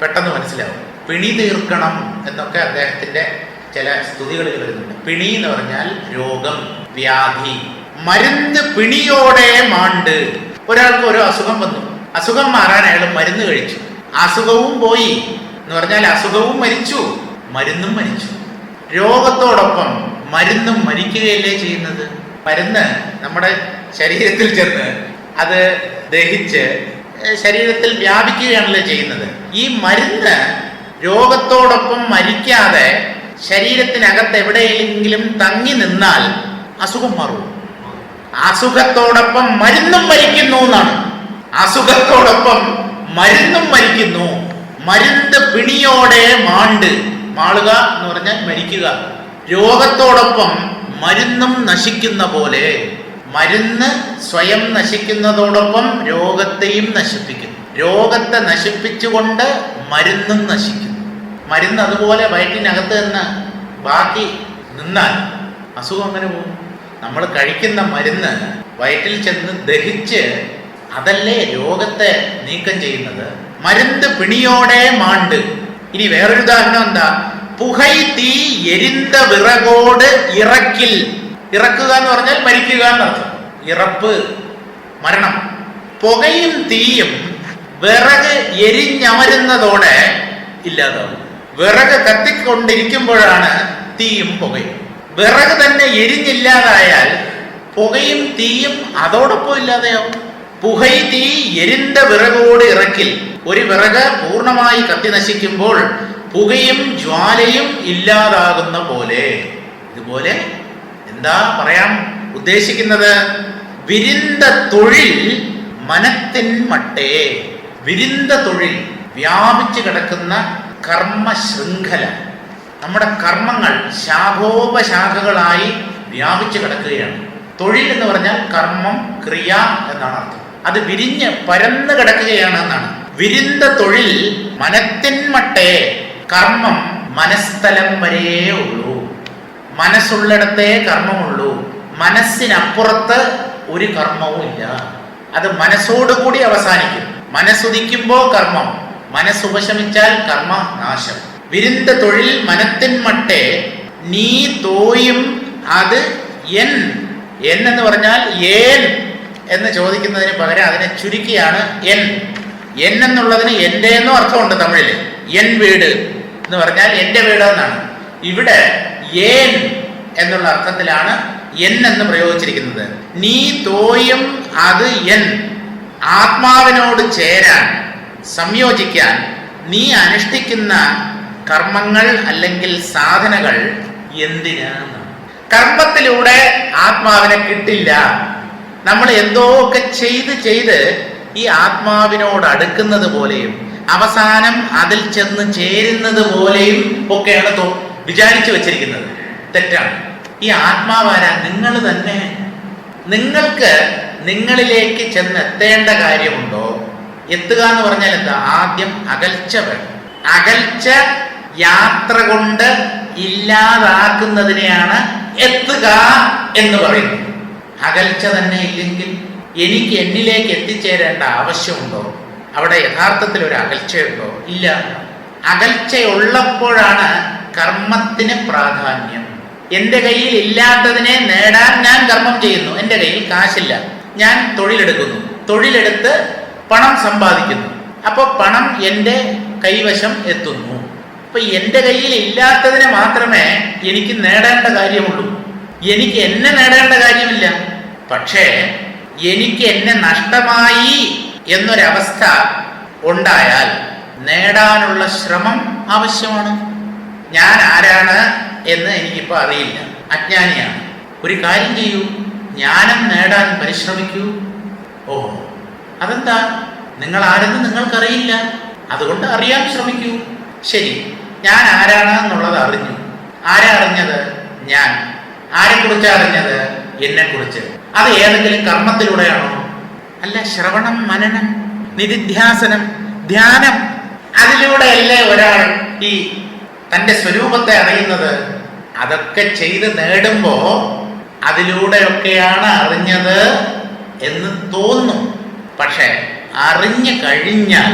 പെട്ടെന്ന് മനസ്സിലാവും. പിണി തീർക്കണം എന്നൊക്കെ അദ്ദേഹത്തിന്റെ ചില സ്തുതികളിൽ വരുന്നുണ്ട്. പിണി എന്ന് പറഞ്ഞാൽ രോഗം, വ്യാധി. മരുന്ന് പിണിയോടെ മാണ്ട്. ഒരാൾക്ക് ഒരു അസുഖം വന്നു, അസുഖം മാറാൻ അയാൾ മരുന്ന് കഴിച്ചു, അസുഖവും പോയി എന്ന് പറഞ്ഞാൽ അസുഖവും മരിച്ചു, മരുന്നും മരിച്ചു. രോഗത്തോടൊപ്പം മരുന്നും മരിക്കുകയല്ലേ ചെയ്യുന്നത്? മരുന്ന് നമ്മുടെ ശരീരത്തിൽ ചെന്ന് അത് ദഹിച്ച് ശരീരത്തിൽ വ്യാപിക്കുകയാണല്ലോ ചെയ്യുന്നത്. ഈ മരുന്ന് രോഗത്തോടൊപ്പം മരിക്കാതെ ശരീരത്തിനകത്ത് എവിടെയെങ്കിലും തങ്ങി നിന്നാൽ അസുഖം മാറും. അസുഖത്തോടൊപ്പം മരുന്നും മരിക്കുന്നു എന്നാണ്. അസുഖത്തോടൊപ്പം മരുന്നും മരിക്കുന്നു. മരുന്ന് പിണിയോടെ മാണ്ട്. മാളുക എന്ന് പറഞ്ഞാൽ മരിക്കുക. രോഗത്തോടൊപ്പം മരുന്നും നശിക്കുന്ന പോലെ മരുന്ന് സ്വയം നശിക്കുന്നതോടൊപ്പം രോഗത്തെയും നശിപ്പിക്കുന്നു. രോഗത്തെ നശിപ്പിച്ചുകൊണ്ട് മരുന്നും നശിക്കുന്നു. മരുന്ന് അതുപോലെ വയറ്റിനകത്ത് നിന്ന് ബാക്കി നിന്നാൽ അസുഖം അങ്ങനെ പോകും. നമ്മൾ കഴിക്കുന്ന മരുന്ന് വയറ്റിൽ ചെന്ന് ദഹിച്ച് അതല്ലേ രോഗത്തെ നീക്കം ചെയ്യുന്നത്. മരുന്ന് പിണിയോടെ മാണ്ട്. ഇനി വേറൊരു ഉദാഹരണം എന്താ? പുകൈ തീ എരിന്ത വിറകോട് ഇറക്കിൽ. ഇറക്കുക എന്ന് പറഞ്ഞാൽ മരിക്കുക എന്നർത്ഥം. ഇറപ്പ്, മരണം. പുകയും തീയും വിറക് എരിഞ്ഞമരുന്നതോടെ ഇല്ലാതാവും. വിറക് കത്തിക്കൊണ്ടിരിക്കുമ്പോഴാണ് തീയും പുകയും. വിറക് തന്നെ എരിഞ്ഞില്ലാതായാൽ പുകയും തീയും അതോടൊപ്പം ഇല്ലാതെയാവും. പുകൈ തീ എരിന്ത വിറകോട് ഇറക്കിൽ. ഒരു വിറക് പൂർണ്ണമായി കത്തി നശിക്കുമ്പോൾ പുകയും ജ്വാലയും ഇല്ലാതാകുന്ന പോലെ. ഇതുപോലെ എന്താ പറയാൻ ഉദ്ദേശിക്കുന്നത്? വിരിന്ത തൊഴിൽ മനത്തിൻ മട്ടേ. വിരിന്ത തൊഴിൽ, വ്യാപിച്ചു കിടക്കുന്ന കർമ്മ ശൃംഖല. നമ്മുടെ കർമ്മങ്ങൾ ശാഖോപശാഖകളായി വ്യാപിച്ചു കിടക്കുകയാണ്. തൊഴിൽ എന്ന് പറഞ്ഞാൽ കർമ്മം, ക്രിയ എന്നാണ് അർത്ഥം. അത് വിരിഞ്ഞ് പരന്നു കിടക്കുകയാണ് എന്നാണ്. വിരിന്ത തൊഴിൽ മനത്തിൻ മട്ടേ. കർമ്മം മനസ്ഥലം വരെയേ ഉള്ളൂ. മനസ്സുള്ളിടത്തേ കർമ്മമുള്ളൂ. മനസ്സിനപ്പുറത്ത് ഒരു കർമ്മവും ഇല്ല. അത് മനസ്സോടുകൂടി അവസാനിക്കും. മനസ്സുദിക്കുമ്പോൾ കർമ്മം, മനസ്സുപശമിച്ചാൽ കർമ്മ നാശം. വിരിന്ത തൊഴിൽ മനത്തിൻ മട്ടേ നീ തോയും അത് എൻ. എൻ എന്ന് പറഞ്ഞാൽ ഏൻ എന്ന് ചോദിക്കുന്നതിന് പകരം അതിനെ ചുരുക്കിയാണ് എൻ. എൻ എന്നുള്ളതിന് എൻ്റെ എന്നും അർത്ഥമുണ്ട് തമിഴിൽ. എൻ വീട് എന്ന് പറഞ്ഞാൽ എൻ്റെ വീട് എന്നാണ്. ഇവിടെ ഏൻ എന്നുള്ള അർത്ഥത്തിലാണ് എൻ എന്ന് പ്രയോഗിച്ചിരിക്കുന്നത്. നീ തോയും അത് എൻ. ആത്മാവിനോട് ചേരാൻ, സംയോജിക്കാൻ നീ അനുഷ്ഠിക്കുന്ന കർമ്മങ്ങൾ അല്ലെങ്കിൽ സാധനകൾ എന്തിനാണ്? കർമ്മത്തിലൂടെ ആത്മാവിനെ കിട്ടില്ല. നമ്മൾ എന്തോ ഒക്കെ ചെയ്ത് ഈ ആത്മാവിനോട് അടുക്കുന്നത് പോലെയും അവസാനം അതിൽ ചെന്ന് ചേരുന്നത് പോലെയും ഒക്കെയാണ് വിചാരിച്ചു വെച്ചിരിക്കുന്നത്. തെറ്റാണ്. ഈ ആത്മാവാരാ? നിങ്ങൾ തന്നെ. നിങ്ങൾക്ക് നിങ്ങളിലേക്ക് ചെന്നെത്തേണ്ട കാര്യമുണ്ടോ? എത്തുക എന്ന് പറഞ്ഞാൽ എന്താ? ആദ്യം അകൽച്ച വേണം. അകൽച്ച യാത്ര കൊണ്ട് ഇല്ലാതാക്കുന്നതിനെയാണ് എത്തുക എന്ന് പറയുന്നത്. അകൽച്ച തന്നെ ഇല്ലെങ്കിൽ എനിക്ക് എന്നിലേക്ക് എത്തിച്ചേരേണ്ട ആവശ്യമുണ്ടോ? അവിടെ യഥാർത്ഥത്തിൽ ഒരു അകൽച്ചയുണ്ടോ? ഇല്ല. അകൽച്ചയുള്ളപ്പോഴാണ് കർമ്മത്തിന് പ്രാധാന്യം. എൻ്റെ കയ്യിൽ ഇല്ലാത്തതിനെ നേടാൻ ഞാൻ കർമ്മം ചെയ്യുന്നു. എൻ്റെ കയ്യിൽ കാശില്ല, ഞാൻ തൊഴിലെടുക്കുന്നു. തൊഴിലെടുത്ത് പണം സമ്പാദിക്കുന്നു. അപ്പോൾ പണം എൻ്റെ കൈവശം എത്തുന്നു. അപ്പൊ എൻ്റെ കയ്യിൽ ഇല്ലാത്തതിനെ മാത്രമേ എനിക്ക് നേടേണ്ട കാര്യമുള്ളൂ. എനിക്ക് എന്നെ നേടേണ്ട കാര്യമില്ല. പക്ഷേ എനിക്ക് എന്നെ നഷ്ടമായി എന്നൊരവസ്ഥ ഉണ്ടായാൽ നേടാനുള്ള ശ്രമം ആവശ്യമാണ്. ഞാൻ ആരാണ് എന്ന് എനിക്കിപ്പോൾ അറിയില്ല, അജ്ഞാനിയാണ്. ഒരു കാര്യം ചെയ്യൂ, ജ്ഞാനം നേടാൻ പരിശ്രമിക്കൂ. ഓഹോ, അതെന്താ? നിങ്ങൾ ആരെന്ന് നിങ്ങൾക്കറിയില്ല, അതുകൊണ്ട് അറിയാൻ ശ്രമിക്കൂ. ശരി, ഞാൻ ആരാണ് എന്നുള്ളത് അറിഞ്ഞു. ആരാ അറിഞ്ഞത്? ഞാൻ. ആരെക്കുറിച്ചാണ് അറിഞ്ഞത്? എന്നെക്കുറിച്ച്. അത് ഏതെങ്കിലും കർമ്മത്തിലൂടെയാണോ? അല്ല. ശ്രവണം, മനനം, നിധിധ്യാസനം, ധ്യാനം, അതിലൂടെയല്ലേ ഒരാൾ ഈ തൻ്റെ സ്വരൂപത്തെ അറിയുന്നത്? അതൊക്കെ ചെയ്ത് നേടുമ്പോ അതിലൂടെയൊക്കെയാണ് അറിഞ്ഞത് എന്ന് തോന്നും. പക്ഷെ അറിഞ്ഞു കഴിഞ്ഞാൽ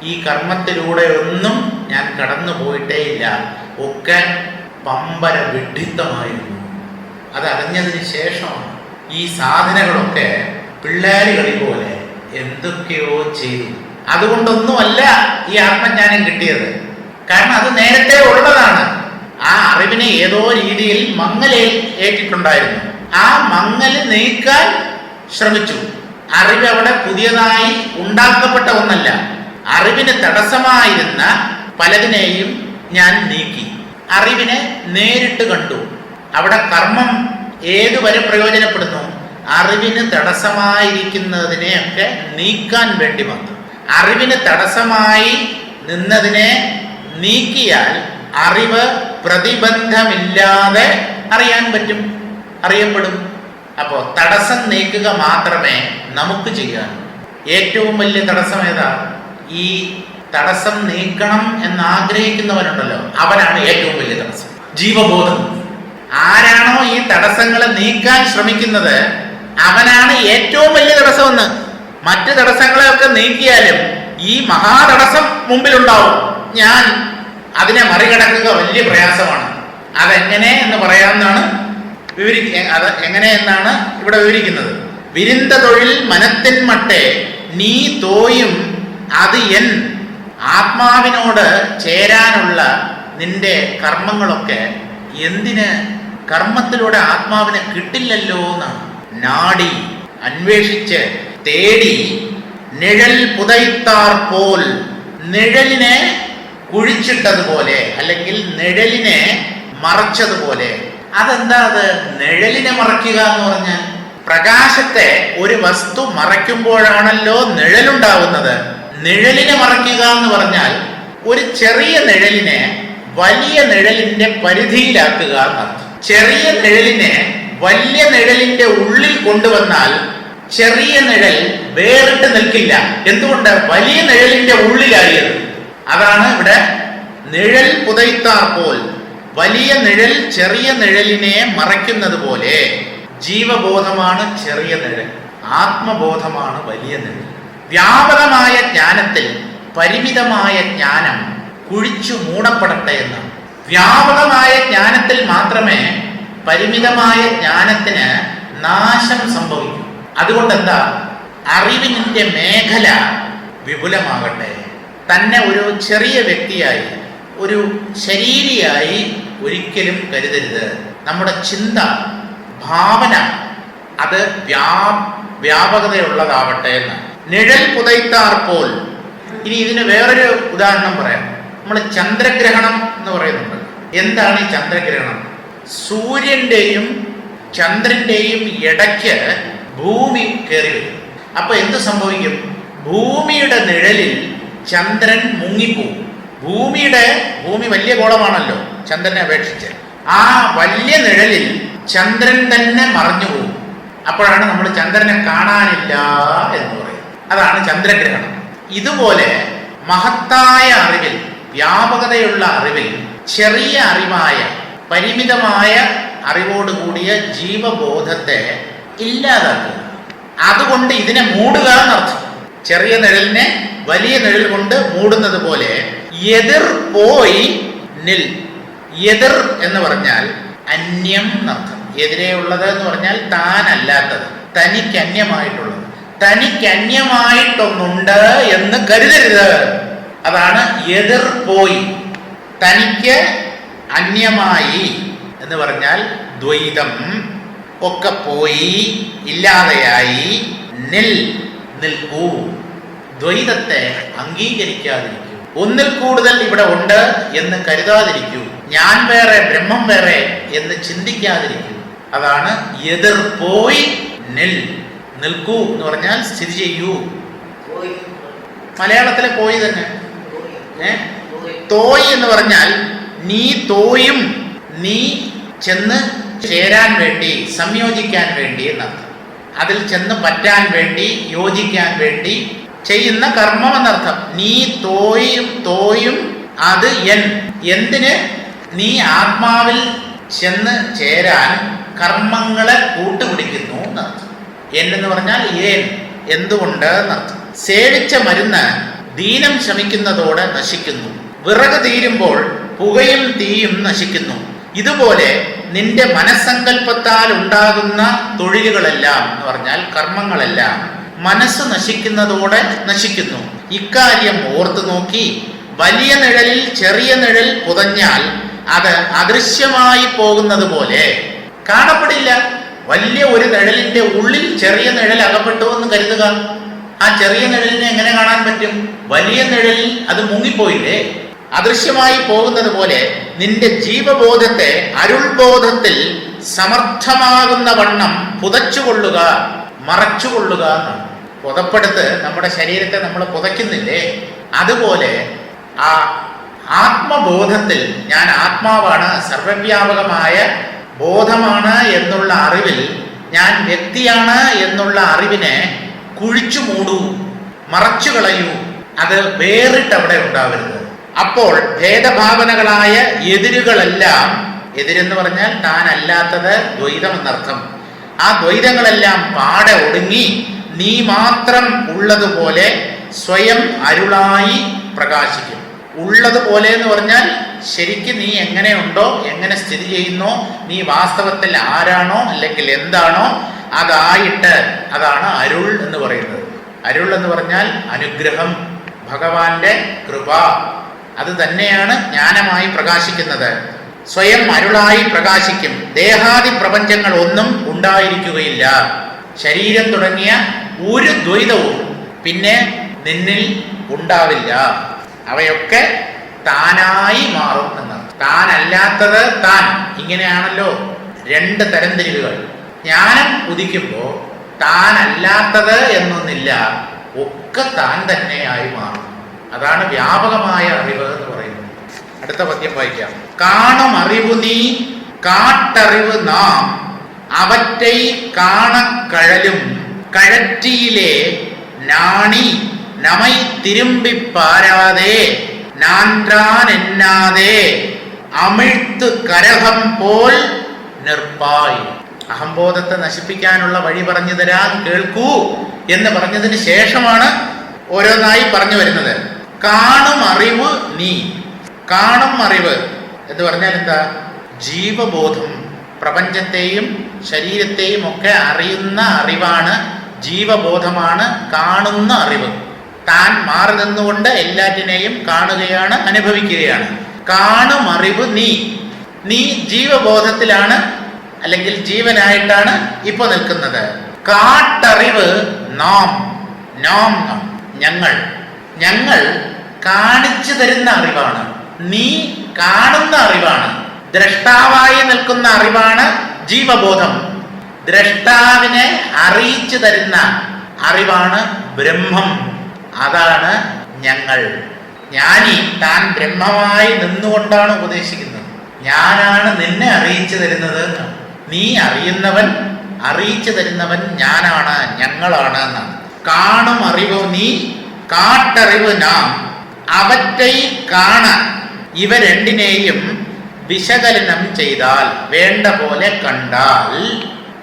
ഈ കർമ്മത്തിലൂടെ ഒന്നും ഞാൻ കടന്നു പോയിട്ടേയില്ല. ഒക്കെ പമ്പര വിഡ്ഢിത്തമായിരുന്നു. അതറിഞ്ഞതിന് ശേഷമാണ് ഈ സാധനങ്ങളൊക്കെ പിള്ളേരുകളി പോലെ എന്തൊക്കെയോ ചെയ്തു. അതുകൊണ്ടൊന്നുമല്ല ഈ ആത്മജ്ഞാനം കിട്ടിയത്. കാരണം അത് നേരത്തെ ഉള്ളതാണ്. ആ അറിവിനെ ഏതോ രീതിയിൽ മങ്ങലേൽ ഏറ്റിട്ടുണ്ടായിരുന്നു. ആ മങ്ങൽ നീക്കാൻ ശ്രമിച്ചു. അറിവ് അവിടെ പുതിയതായി ഉണ്ടാക്കപ്പെട്ട ഒന്നല്ല. അറിവിന് തടസ്സമായിരുന്ന പലതിനെയും ഞാൻ നീക്കി. അറിവിനെ നേരിട്ട് കണ്ടു. അവിടെ കർമ്മം ഏതുവരെ പ്രയോജനപ്പെടുന്നു? അറിവിന് തടസ്സമായിരിക്കുന്നതിനെയൊക്കെ നീക്കാൻ വേണ്ടി വന്നു. അറിവിന് തടസ്സമായി നിന്നതിനെ നീക്കിയാൽ അറിവ് പ്രതിബന്ധമില്ലാതെ അറിയാൻ പറ്റും, അറിയപ്പെടും. അപ്പോൾ തടസ്സം നീക്കുക മാത്രമേ നമുക്ക് ചെയ്യാൻ. ഏറ്റവും വലിയ തടസ്സം ഏതാ? ഈ തടസ്സം നീക്കണം എന്നാഗ്രഹിക്കുന്നവനുണ്ടല്ലോ, അവനാണ് ഏറ്റവും വലിയ തടസ്സം. ജീവബോധം. ആരാണോ ഈ തടസ്സങ്ങളെ നീക്കാൻ ശ്രമിക്കുന്നത് അവനാണ് ഏറ്റവും വലിയ തടസ്സമെന്ന്. മറ്റ് തടസ്സങ്ങളെയൊക്കെ നീക്കിയാലും ഈ മഹാതടസ്സം മുമ്പിലുണ്ടാവും. ഞാൻ അതിനെ മറികടക്കുക വലിയ പ്രയാസമാണ്. അതെങ്ങനെ എന്ന് പറയാമെന്നാണ് അത് എങ്ങനെയെന്നാണ് ഇവിടെ വിവരിക്കുന്നത്. വിരിന്ത തൊഴിൽ മനത്തിൻ മട്ടേ നീ തോയും അത് എൻ. ആത്മാവിനോട് ചേരാനുള്ള നിന്റെ കർമ്മങ്ങളൊക്കെ എന്തിന്? കർമ്മത്തിലൂടെ ആത്മാവിനെ കിട്ടില്ലല്ലോ എന്നാണ്. നാടി അന്വേഷിച്ച് തേടി നിഴൽ പുതയ്ത്താർ പോൽ നിഴലിനെ കുഴിച്ചിട്ടതുപോലെ അല്ലെങ്കിൽ നിഴലിനെ മറച്ചതുപോലെ. അതെന്താ അത് നിഴലിനെ മറയ്ക്കുക എന്ന് പറഞ്ഞാൽ? പ്രകാശത്തെ ഒരു വസ്തു മറയ്ക്കുമ്പോഴാണല്ലോ നിഴലുണ്ടാവുന്നത്. നിഴലിനെ മറയ്ക്കുക എന്ന് പറഞ്ഞാൽ ഒരു ചെറിയ നിഴലിനെ വലിയ നിഴലിന്റെ പരിധിയിലാക്കുക എന്നർത്ഥം. ചെറിയ നിഴലിനെ വലിയ നിഴലിന്റെ ഉള്ളിൽ കൊണ്ടുവന്നാൽ ചെറിയ നിഴൽ വേറിട്ട് നിൽക്കില്ല. എന്തുകൊണ്ട്? വലിയ നിഴലിന്റെ ഉള്ളിലായത്. അതാണ് ഇവിടെ നിഴൽ പുതയ്ത്താർ പോൽ. വലിയ നിഴൽ ചെറിയ നിഴലിനെ മറയ്ക്കുന്നത് പോലെ ജീവബോധമാണ് ചെറിയ നിഴൽ, ആത്മബോധമാണ് വലിയ നിഴൽ. വ്യാപകമായ ജ്ഞാനത്തിൽ പരിമിതമായ ജ്ഞാനം കുഴിച്ചു മൂടപ്പെടട്ടെ എന്നാണ്. വ്യാപകമായ ജ്ഞാനത്തിൽ മാത്രമേ പരിമിതമായ ജ്ഞാനത്തിന് നാശം സംഭവിക്കൂ. അതുകൊണ്ട് എന്താ? അറിവിന്റെ മേഖല വിപുലമാകട്ടെ. തന്നെ ഒരു ചെറിയ വ്യക്തിയായി, ഒരു ശരീരിയായി ഒരിക്കലും കരുതരുത്. നമ്മുടെ ചിന്ത, ഭാവന അത് വ്യാപകതയുള്ളതാവട്ടെ എന്ന്. നിഴൽ പുതയ്ത്താർ പോൽ. ഇനി ഇതിന് വേറൊരു ഉദാഹരണം പറയാം. നമ്മൾ ചന്ദ്രഗ്രഹണം എന്ന് പറയുന്നുണ്ട്. എന്താണ് ഈ ചന്ദ്രഗ്രഹണം? സൂര്യന്റെയും ചന്ദ്രന്റെയും ഇടയ്ക്ക് ഭൂമി കയറി വരും. അപ്പൊ എന്ത് സംഭവിക്കും? ഭൂമിയുടെ നിഴലിൽ ചന്ദ്രൻ മുങ്ങിപ്പോവും. ഭൂമി വലിയ ഗോളമാണല്ലോ ചന്ദ്രനെ അപേക്ഷിച്ച്. ആ വലിയ നിഴലിൽ ചന്ദ്രൻ തന്നെ മറഞ്ഞു പോകും. അപ്പോഴാണ് നമ്മൾ ചന്ദ്രനെ കാണാനില്ല എന്ന് പറയുന്നത്. അതാണ് ചന്ദ്രഗ്രഹണം. ഇതുപോലെ മഹത്തായ അറിവിൽ, വ്യാപകതയുള്ള അറിവിൽ ചെറിയ അറിവായ, പരിമിതമായ അറിവോടുകൂടിയ ജീവബോധത്തെ ഇല്ലാതാക്കുക. അതുകൊണ്ട് ഇതിനെ മൂടുക എന്നർത്ഥം. ചെറിയ നിഴലിനെ വലിയ നിഴൽ കൊണ്ട് മൂടുന്നത് പോലെ എതിർ പോയി നിൽ. എതിർ എന്ന് പറഞ്ഞാൽ അന്യം എന്നർത്ഥം. എതിരെയുള്ളത് എന്ന് പറഞ്ഞാൽ താനല്ലാത്തത്, തനിക്ക് അന്യമായിട്ടുള്ളത്. തനിക്ക് അന്യമായിട്ടൊന്നുണ്ട് എന്ന് കരുതരുത്. അതാണ് എതിർ പോയി. തനിക്ക് അന്യമായി എന്ന് പറഞ്ഞാൽ ദ്വൈതം ഒക്കെ പോയി, ഇല്ലാതെയായി. നിൽക്കൂ. ദ്വൈതത്തെ അംഗീകരിക്കാതിരിക്കൂ. ഒന്നിൽ കൂടുതൽ ഇവിടെ ഉണ്ട് എന്ന് കരുതാതിരിക്കൂ. ഞാൻ വേറെ ബ്രഹ്മം വേറെ എന്ന് ചിന്തിക്കാതിരിക്കൂ. അതാണ് എതിർ പോയി നിൽക്കൂ എന്ന് പറഞ്ഞാൽ സ്ഥിതി ചെയ്യൂ. മലയാളത്തിലെ പോയി തന്നെ. തോയ് എന്ന് പറഞ്ഞാൽ നീ തോയും, നീ ചെന്ന് ചേരാൻ വേണ്ടി, സംയോജിക്കാൻ വേണ്ടി എന്നർത്ഥം. അതിൽ ചെന്ന് പറ്റാൻ വേണ്ടി, യോജിക്കാൻ വേണ്ടി ചെയ്യുന്ന കർമ്മം എന്നർത്ഥം. നീ തോയും അത് എന്തിന്? നീ ആത്മാവിൽ ചെന്ന് ചേരാൻ കർമ്മങ്ങളെ കൂട്ടുപിടിക്കുന്നു എന്നർത്ഥം. എന്ന് പറഞ്ഞാൽ എന്തുകൊണ്ട് എന്നർത്ഥം. സേവിച്ച മരുന്ന് ദീനം ശമിക്കുന്നതോടെ നശിക്കുന്നു. വിറക് തീരുമ്പോൾ പുകയും തീയും നശിക്കുന്നു. ഇതുപോലെ നിന്റെ മനസ്സങ്കല്പത്താൽ ഉണ്ടാകുന്ന തൊഴിലുകളെല്ലാം എന്ന് പറഞ്ഞാൽ കർമ്മങ്ങളെല്ലാം മനസ്സ് നശിക്കുന്നതോടെ നശിക്കുന്നു. ഇക്കാര്യം ഓർത്തു നോക്കി. വലിയ നിഴലിൽ ചെറിയ നിഴൽ പുതഞ്ഞാൽ അത് അദൃശ്യമായി പോകുന്നത് പോലെ കാണപ്പെടില്ല. വലിയ ഒരു നിഴലിന്റെ ഉള്ളിൽ ചെറിയ നിഴൽ അകപ്പെട്ടു എന്ന് കരുതുക. ആ ചെറിയ നിഴലിനെ എങ്ങനെ കാണാൻ പറ്റും? വലിയ നിഴലിൽ അത് മുങ്ങിപ്പോയില്ലേ? അദൃശ്യമായി പോകുന്നത് പോലെ നിന്റെ ജീവബോധത്തെ അരുൾബോധത്തിൽ സമർത്ഥമാകുന്ന വണ്ണം പുതച്ചുകൊള്ളുക, മറച്ചുകൊള്ളുക എന്നാണ്. പുതപ്പെടുത്ത് നമ്മുടെ ശരീരത്തെ നമ്മൾ പുതയ്ക്കുന്നില്ലേ? അതുപോലെ ആ ആത്മബോധത്തിൽ ഞാൻ ആത്മാവാണ്, സർവവ്യാപകമായ ബോധമാണ് എന്നുള്ള അറിവിൽ, ഞാൻ വ്യക്തിയാണ് എന്നുള്ള അറിവിനെ കുഴിച്ചു മൂടൂ, മറച്ചു കളയൂ. അത് വേറിട്ട് അവിടെ ഉണ്ടാവരുത്. അപ്പോൾ ഭേദഭാവനകളായ എതിരുകളെല്ലാം, എതിരെന്ന് പറഞ്ഞാൽ താനല്ലാത്തത് ദ്വൈതം എന്നർത്ഥം. ആ ദ്വൈതങ്ങളെല്ലാം പാടെ ഒടുങ്ങി നീ മാത്രം ഉള്ളതുപോലെ സ്വയം അരുളായി പ്രകാശിക്കും. ഉള്ളതുപോലെ എന്ന് പറഞ്ഞാൽ ശരിക്കും നീ എങ്ങനെയുണ്ടോ, എങ്ങനെ സ്ഥിതി ചെയ്യുന്നോ, നീ വാസ്തവത്തിൽ ആരാണോ അല്ലെങ്കിൽ എന്താണോ അതായിട്ട്, അതാണ് അരുൾ എന്ന് പറയുന്നത്. അരുൾ എന്ന് പറഞ്ഞാൽ അനുഗ്രഹം, ഭഗവാന്റെ കൃപ. അത് തന്നെയാണ് ജ്ഞാനമായി പ്രകാശിക്കുന്നത്. സ്വയം അരുളായി പ്രകാശിക്കും. ദേഹാദി പ്രപഞ്ചങ്ങൾ ഒന്നും ഉണ്ടായിരിക്കുകയില്ല. ശരീരം തുടങ്ങിയ ഒരു ദ്വൈതവും പിന്നെ നിന്നിൽ ഉണ്ടാവില്ല. അവയൊക്കെ താനായി മാറും എന്നാണ്. താനല്ലാത്തത് താൻ, ഇങ്ങനെയാണല്ലോ രണ്ട് തരംതിരിവുകൾ. ജ്ഞാനം ഉദിക്കുമ്പോൾ താനല്ലാത്തത് എന്നൊന്നില്ല, ഒക്കെ താൻ തന്നെയായി മാറും. അതാണ് വ്യാപകമായ അറിവ് എന്ന് പറയുന്നത്. അടുത്ത പദ്യം വായിക്കാം. കാണും അറിവു നീ കാട്ടറിവ് നാം അവറ്റൈ കാണക്കഴലും കഴറ്റിയിലെ നാണി നമൈ തിരുമ്പിപ്പാരാതെ നാൻറാനെന്നാതെ അമിഴ്ത്ത് കരഹം പോൽ നിർപ്പായി. അഹംബോധത്തെ നശിപ്പിക്കാനുള്ള വഴി പറഞ്ഞു തരാൻ കേൾക്കൂ എന്ന് പറഞ്ഞതിന് ശേഷമാണ് ഓരോന്നായി പറഞ്ഞു വരുന്നത്. കാണും അറിവ് നീ. കാണും അറിവ് എന്ന് പറഞ്ഞാൽ എന്താ? ജീവബോധം. പ്രപഞ്ചത്തെയും ശരീരത്തെയും ഒക്കെ അറിയുന്ന അറിവാണ്, ജീവബോധമാണ് കാണുന്ന അറിവ്. താൻ മാറി നിന്നുകൊണ്ട് എല്ലാറ്റിനെയും കാണുകയാണ്, അനുഭവിക്കുകയാണ്. കാണും അറിവ് നീ. നീ ജീവബോധത്തിലാണ്, അല്ലെങ്കിൽ ജീവനായിട്ടാണ് ഇപ്പൊ നിൽക്കുന്നത്. കാട്ടറിവ് നാം. നാം ഞങ്ങൾ. ഞങ്ങൾ കാണിച്ചു തരുന്ന അറിവാണ്. നീ കാണുന്ന അറിവാണ്. ദ്രഷ്ടാവായി നിൽക്കുന്ന അറിവാണ് ജീവബോധം. ദ്രഷ്ടാവിനെ അറിയിച്ചു തരുന്ന അറിവാണ് ബ്രഹ്മം. അതാണ് ഞങ്ങൾ. ജ്ഞാനി താൻ ബ്രഹ്മമായി നിന്നുകൊണ്ടാണ് ഉപദേശിക്കുന്നത്. ഞാനാണ് നിന്നെ അറിയിച്ചു തരുന്നത്. നീ അറിയുന്നവൻ, അറിയിച്ചു തരുന്നവൻ ഞാനാണ്, ഞങ്ങളാണ് എന്നാണ്. കാണും അറിവോ നീ കാട്ടറിവ് നാം അവറ്റൈ കാണ. ഇവ രണ്ടിനെയും വിശകലനം ചെയ്താൽ, വേണ്ട പോലെ കണ്ടാൽ,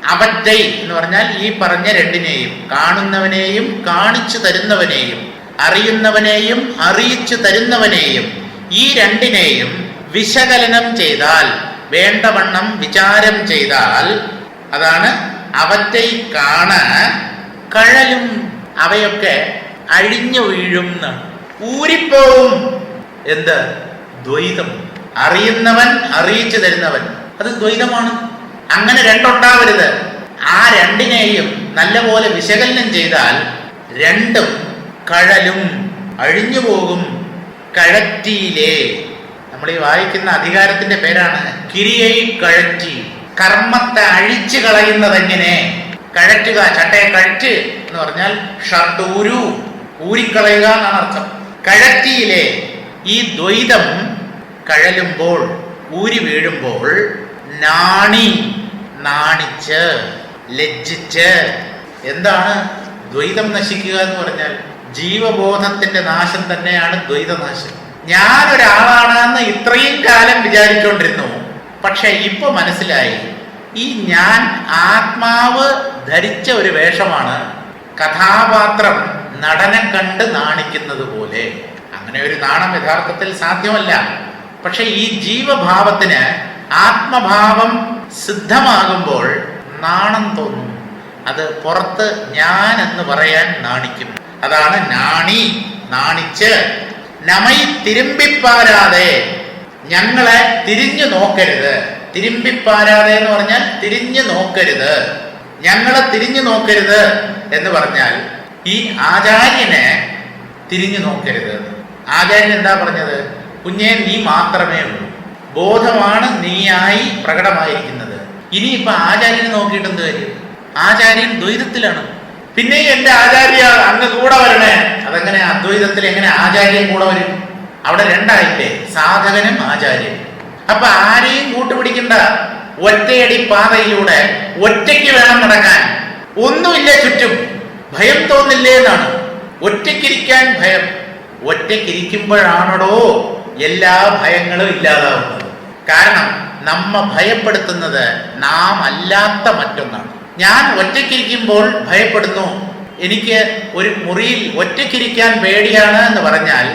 അവറ്റൈ എന്ന് പറഞ്ഞാൽ ഈ പറഞ്ഞ രണ്ടിനെയും, കാണുന്നവനെയും കാണിച്ചു തരുന്നവനെയും അറിയുന്നവനെയും അറിയിച്ചു തരുന്നവനെയും, ഈ രണ്ടിനെയും വിശകലനം ചെയ്താൽ, വേണ്ടവണ്ണം വിചാരം ചെയ്താൽ, അതാണ് അവറ്റൈ കാണ കഴലും. അവയൊക്കെ അഴിഞ്ഞു വീഴും, ഊരിപ്പോവും. എന്ത്? ദ്വൈതം. അറിയുന്നവൻ അറിയിച്ചു തരുന്നവൻ, അത് ദ്വൈതമാണ്. അങ്ങനെ രണ്ടുണ്ടാവരുത്. ആ രണ്ടിനെയും നല്ലപോലെ വിശകലനം ചെയ്താൽ രണ്ടും കഴലും, അഴിഞ്ഞു പോകും. കഴറ്റിയിലെ, നമ്മൾ ഈ വായിക്കുന്ന അധികാരത്തിന്റെ പേരാണ് കിരിയൈ കഴറ്റി. കർമ്മത്തെ അഴിച്ചു കളയുന്നത് എങ്ങനെ? കഴറ്റുക, ചട്ടയെ കഴറ്റ് എന്ന് പറഞ്ഞാൽ ഷർട്ട് ഊരിക്കളയുക എന്നാണ് അർത്ഥം. കഴറ്റിയിലെ ഈ ദ്വൈതം കഴലുമ്പോൾ, ഊരി വീഴുമ്പോൾ, നാണി, നാണിച്ച്, ലജ്ജിച്ച്. എന്താണ് ദ്വൈതം നശിക്കുക എന്ന് പറഞ്ഞാൽ? ജീവബോധത്തിന്റെ നാശം തന്നെയാണ് ദ്വൈതനാശം. ഞാനൊരാളാണെന്ന് ഇത്രയും കാലം വിചാരിച്ചുകൊണ്ടിരുന്നു. പക്ഷെ ഇപ്പൊ മനസ്സിലായി, ഈ ഞാൻ ആത്മാവ് ധരിച്ച ഒരു വേഷമാണ്. കഥാപാത്രം നടനെ കണ്ട് നാണിക്കുന്നത് പോലെ. അങ്ങനെ ഒരു നാണം യഥാർത്ഥത്തിൽ സാധ്യമല്ല. പക്ഷെ ഈ ജീവഭാവത്തിന് ആത്മഭാവം സിദ്ധമാകുമ്പോൾ നാണം തോന്നും. അത് പുറത്ത് ഞാൻ എന്ന് പറയാൻ നാണിക്കും. അതാണ് നാണി, നാണിച്ച്. നമൈ തിരുമ്പിപ്പാരാതെ, ഞങ്ങളെ തിരിഞ്ഞു നോക്കരുത്. തിരുമ്പിപ്പാരാതെ എന്ന് പറഞ്ഞാൽ തിരിഞ്ഞു നോക്കരുത്, ഞങ്ങളെ തിരിഞ്ഞു നോക്കരുത് എന്ന് പറഞ്ഞാൽ ഈ ആചാര്യനെ തിരിഞ്ഞു നോക്കരുത്. ആചാര്യൻ എന്താ പറഞ്ഞത്? കുഞ്ഞെ, നീ മാത്രമേ ഉള്ളൂ, ബോധമാണ് നീയായി പ്രകടമായിരിക്കുന്നത്. ഇനിയിപ്പൊ ആചാര്യനെ നോക്കിയിട്ട് എന്ത് കാര്യം? ആചാര്യൻ ദ്വൈതത്തിലാണ്. പിന്നെ എന്റെ ആചാര്യ അങ്ങ് കൂടെ വരണേ. അതെങ്ങനെ അദ്വൈതത്തിൽ എങ്ങനെ ആചാര്യൻ കൂടെ വരും? അവിടെ രണ്ടായില്ലേ, സാധകനും ആചാര്യൻ. അപ്പൊ ആരെയും കൂട്ടുപിടിക്കണ്ട. ഒറ്റയടി പാതയിലൂടെ ഒറ്റയ്ക്ക് വേണം നടക്കാൻ. ഒന്നുമില്ല ചുറ്റും. ഭയം തോന്നില്ലേ എന്നാണ്. ഒറ്റയ്ക്കിരിക്കാൻ ഭയം. ഒറ്റയ്ക്കിരിക്കുമ്പോഴാണോ എല്ലാ ഭയങ്ങളും ഇല്ലാതാവുന്നത്. കാരണം നമ്മ ഭയപ്പെടുത്തുന്നത് നാം അല്ലാത്ത മറ്റൊന്നാണ്. ഞാൻ ഒറ്റയ്ക്കിരിക്കുമ്പോൾ ഭയപ്പെടുന്നു, എനിക്ക് ഒരു മുറിയിൽ ഒറ്റയ്ക്കിരിക്കാൻ പേടിയാണ് എന്ന് പറഞ്ഞാൽ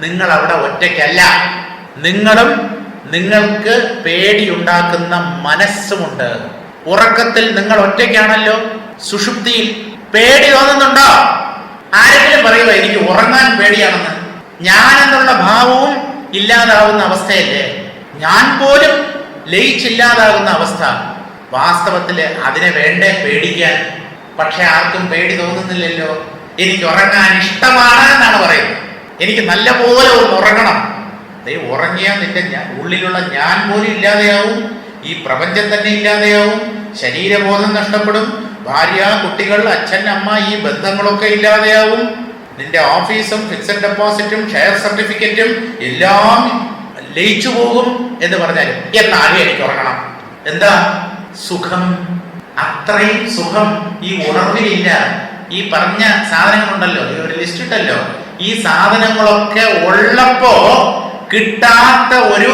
നിങ്ങൾ അവിടെ ഒറ്റയ്ക്കല്ല. നിങ്ങളും നിങ്ങൾക്ക് പേടിയുണ്ടാക്കുന്ന മനസ്സുമുണ്ട്. ഉറക്കത്തിൽ നിങ്ങൾ ഒറ്റയ്ക്കാണല്ലോ. സുഷുപ്തിയിൽ പേടി തോന്നുന്നുണ്ടോ? ആരെങ്കിലും പറയുക എനിക്ക് ഉറങ്ങാൻ പേടിയാണെന്ന്? ഞാൻ എന്നുള്ള ഭാവവും ഇല്ലാതാവുന്ന അവസ്ഥയല്ലേ? ഞാൻ പോലും ലയിച്ചില്ലാതാകുന്ന അവസ്ഥ. വാസ്തവത്തില് അതിനെ വേണ്ടേ പേടിക്കാൻ? പക്ഷെ ആർക്കും പേടി തോന്നുന്നില്ലല്ലോ. എനിക്ക് ഉറങ്ങാൻ ഇഷ്ടമാണ് എന്നാണ് പറയുന്നത്. എനിക്ക് നല്ലപോലെ ഒന്ന് ഉറങ്ങണം. അതേ ഉറങ്ങിയാൽ നിന്റെ ഉള്ളിലുള്ള ഞാൻ പോലും ഇല്ലാതെയാവും, ഈ പ്രപഞ്ചം തന്നെ ഇല്ലാതെയാവും, ശരീരബോധം നഷ്ടപ്പെടും, ഭാര്യ, കുട്ടികൾ, അച്ഛൻ, അമ്മ, ഈ ബന്ധങ്ങളൊക്കെ ഇല്ലാതെയാവും, നിന്റെ ഓഫീസും ഫിക്സഡ് ഡെപ്പോസിറ്റും ഷെയർ സർട്ടിഫിക്കറ്റും എല്ലാം ലയിച്ചു പോകും എന്ന് പറഞ്ഞാലും എന്നാലും എനിക്ക് ഉറങ്ങണം. എന്താ സുഖം? അത്രയും സുഖം ഈ ഉണർവിലില്ല. ഈ പറഞ്ഞ സാധനങ്ങളുണ്ടല്ലോ, ഈ ഒരു ലിസ്റ്റ് ഇട്ടല്ലോ, ഈ സാധനങ്ങളൊക്കെ ഉള്ളപ്പോ കിട്ടാത്ത ഒരു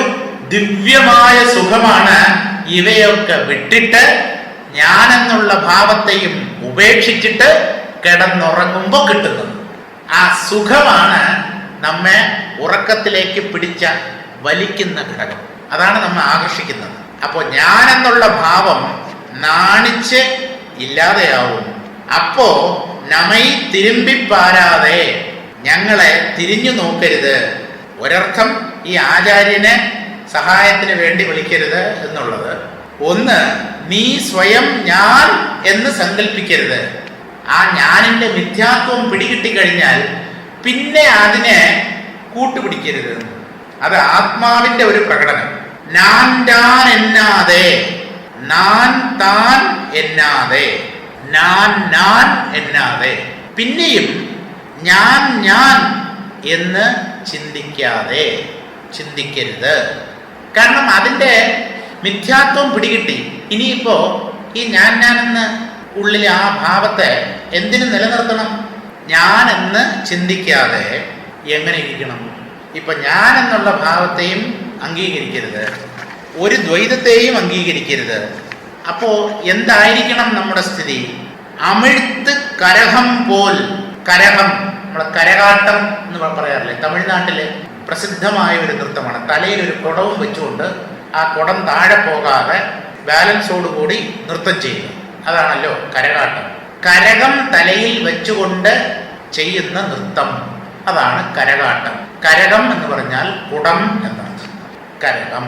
ദിവ്യമായ സുഖമാണ് ഇവയൊക്കെ വിട്ടിട്ട് ഞാനെന്നുള്ള ഭാവത്തെയും ഉപേക്ഷിച്ചിട്ട് കിടന്നുറങ്ങുമ്പോ കിട്ടുന്നത്. ആ സുഖമാണ് നമ്മെ ഉറക്കത്തിലേക്ക് പിടിച്ച വലിക്കുന്ന ഘടകം. അതാണ് നമ്മെ ആകർഷിക്കുന്നത്. അപ്പോൾ ഞാനെന്നുള്ള ഭാവം നാണിച്ച് ഇല്ലാതെയാവും. അപ്പോ നമ്മை തിരുമ്പിപ്പാരാതെ ഞങ്ങളെ തിരിഞ്ഞു നോക്കരുത്. ഒരർത്ഥം ഈ ആചാര്യനെ സഹായത്തിന് വേണ്ടി വിളിക്കരുത് എന്നുള്ളത്. ഒന്ന്, നീ സ്വയം ഞാൻ എന്ന് സങ്കല്പിക്കരുത്. ആ ഞാനിന്റെ മിഥ്യാത്വം പിടികിട്ടി കഴിഞ്ഞാൽ പിന്നെ അതിനെ കൂട്ടുപിടിക്കരുത്. അത് ആത്മാവിന്റെ ഒരു പ്രകടനം. ഞാൻ താൻ എന്നാതെ, നാൻ താൻ എന്നാതെ, ഞാൻ എന്നാതെ, പിന്നെയും ഞാൻ ഞാൻ എന്ന് ചിന്തിക്കരുത്. കാരണം അതിൻ്റെ മിഥ്യാത്വം പിടികിട്ടി. ഇനിയിപ്പോ ഈ ഞാൻ എന്ന് ഉള്ളിൽ ആ ഭാവത്തെ എന്തിനു നിലനിർത്തണം? ഞാൻ എന്ന് ചിന്തിക്കാതെ എങ്ങനെ ഇരിക്കണം? ഇപ്പൊ ഞാൻ എന്നുള്ള ഭാവത്തെയും അംഗീകരിക്കരുത്, ഒരു ദ്വൈതത്തെയും അംഗീകരിക്കരുത്. അപ്പോ എന്തായിരിക്കണം നമ്മുടെ സ്ഥിതി? അമിഴ്ത്ത് കരഹം പോൽ. കരഹം നമ്മളെ കരകാട്ടം എന്ന് പറയാറില്ലേ, തമിഴ്നാട്ടിലെ പ്രസിദ്ധമായ ഒരു നൃത്തമാണ്. തലയിൽ ഒരു കുടവും വെച്ചുകൊണ്ട് ആ കുടം താഴെ പോകാതെ ബാലൻസോടുകൂടി നൃത്തം ചെയ്യുക, അതാണല്ലോ കരകാട്ടം. കരകം തലയിൽ വെച്ചുകൊണ്ട് ചെയ്യുന്ന നൃത്തം, അതാണ് കരകാട്ടം. കരകം എന്ന് പറഞ്ഞാൽ കുടം എന്നാണ്. കരകം.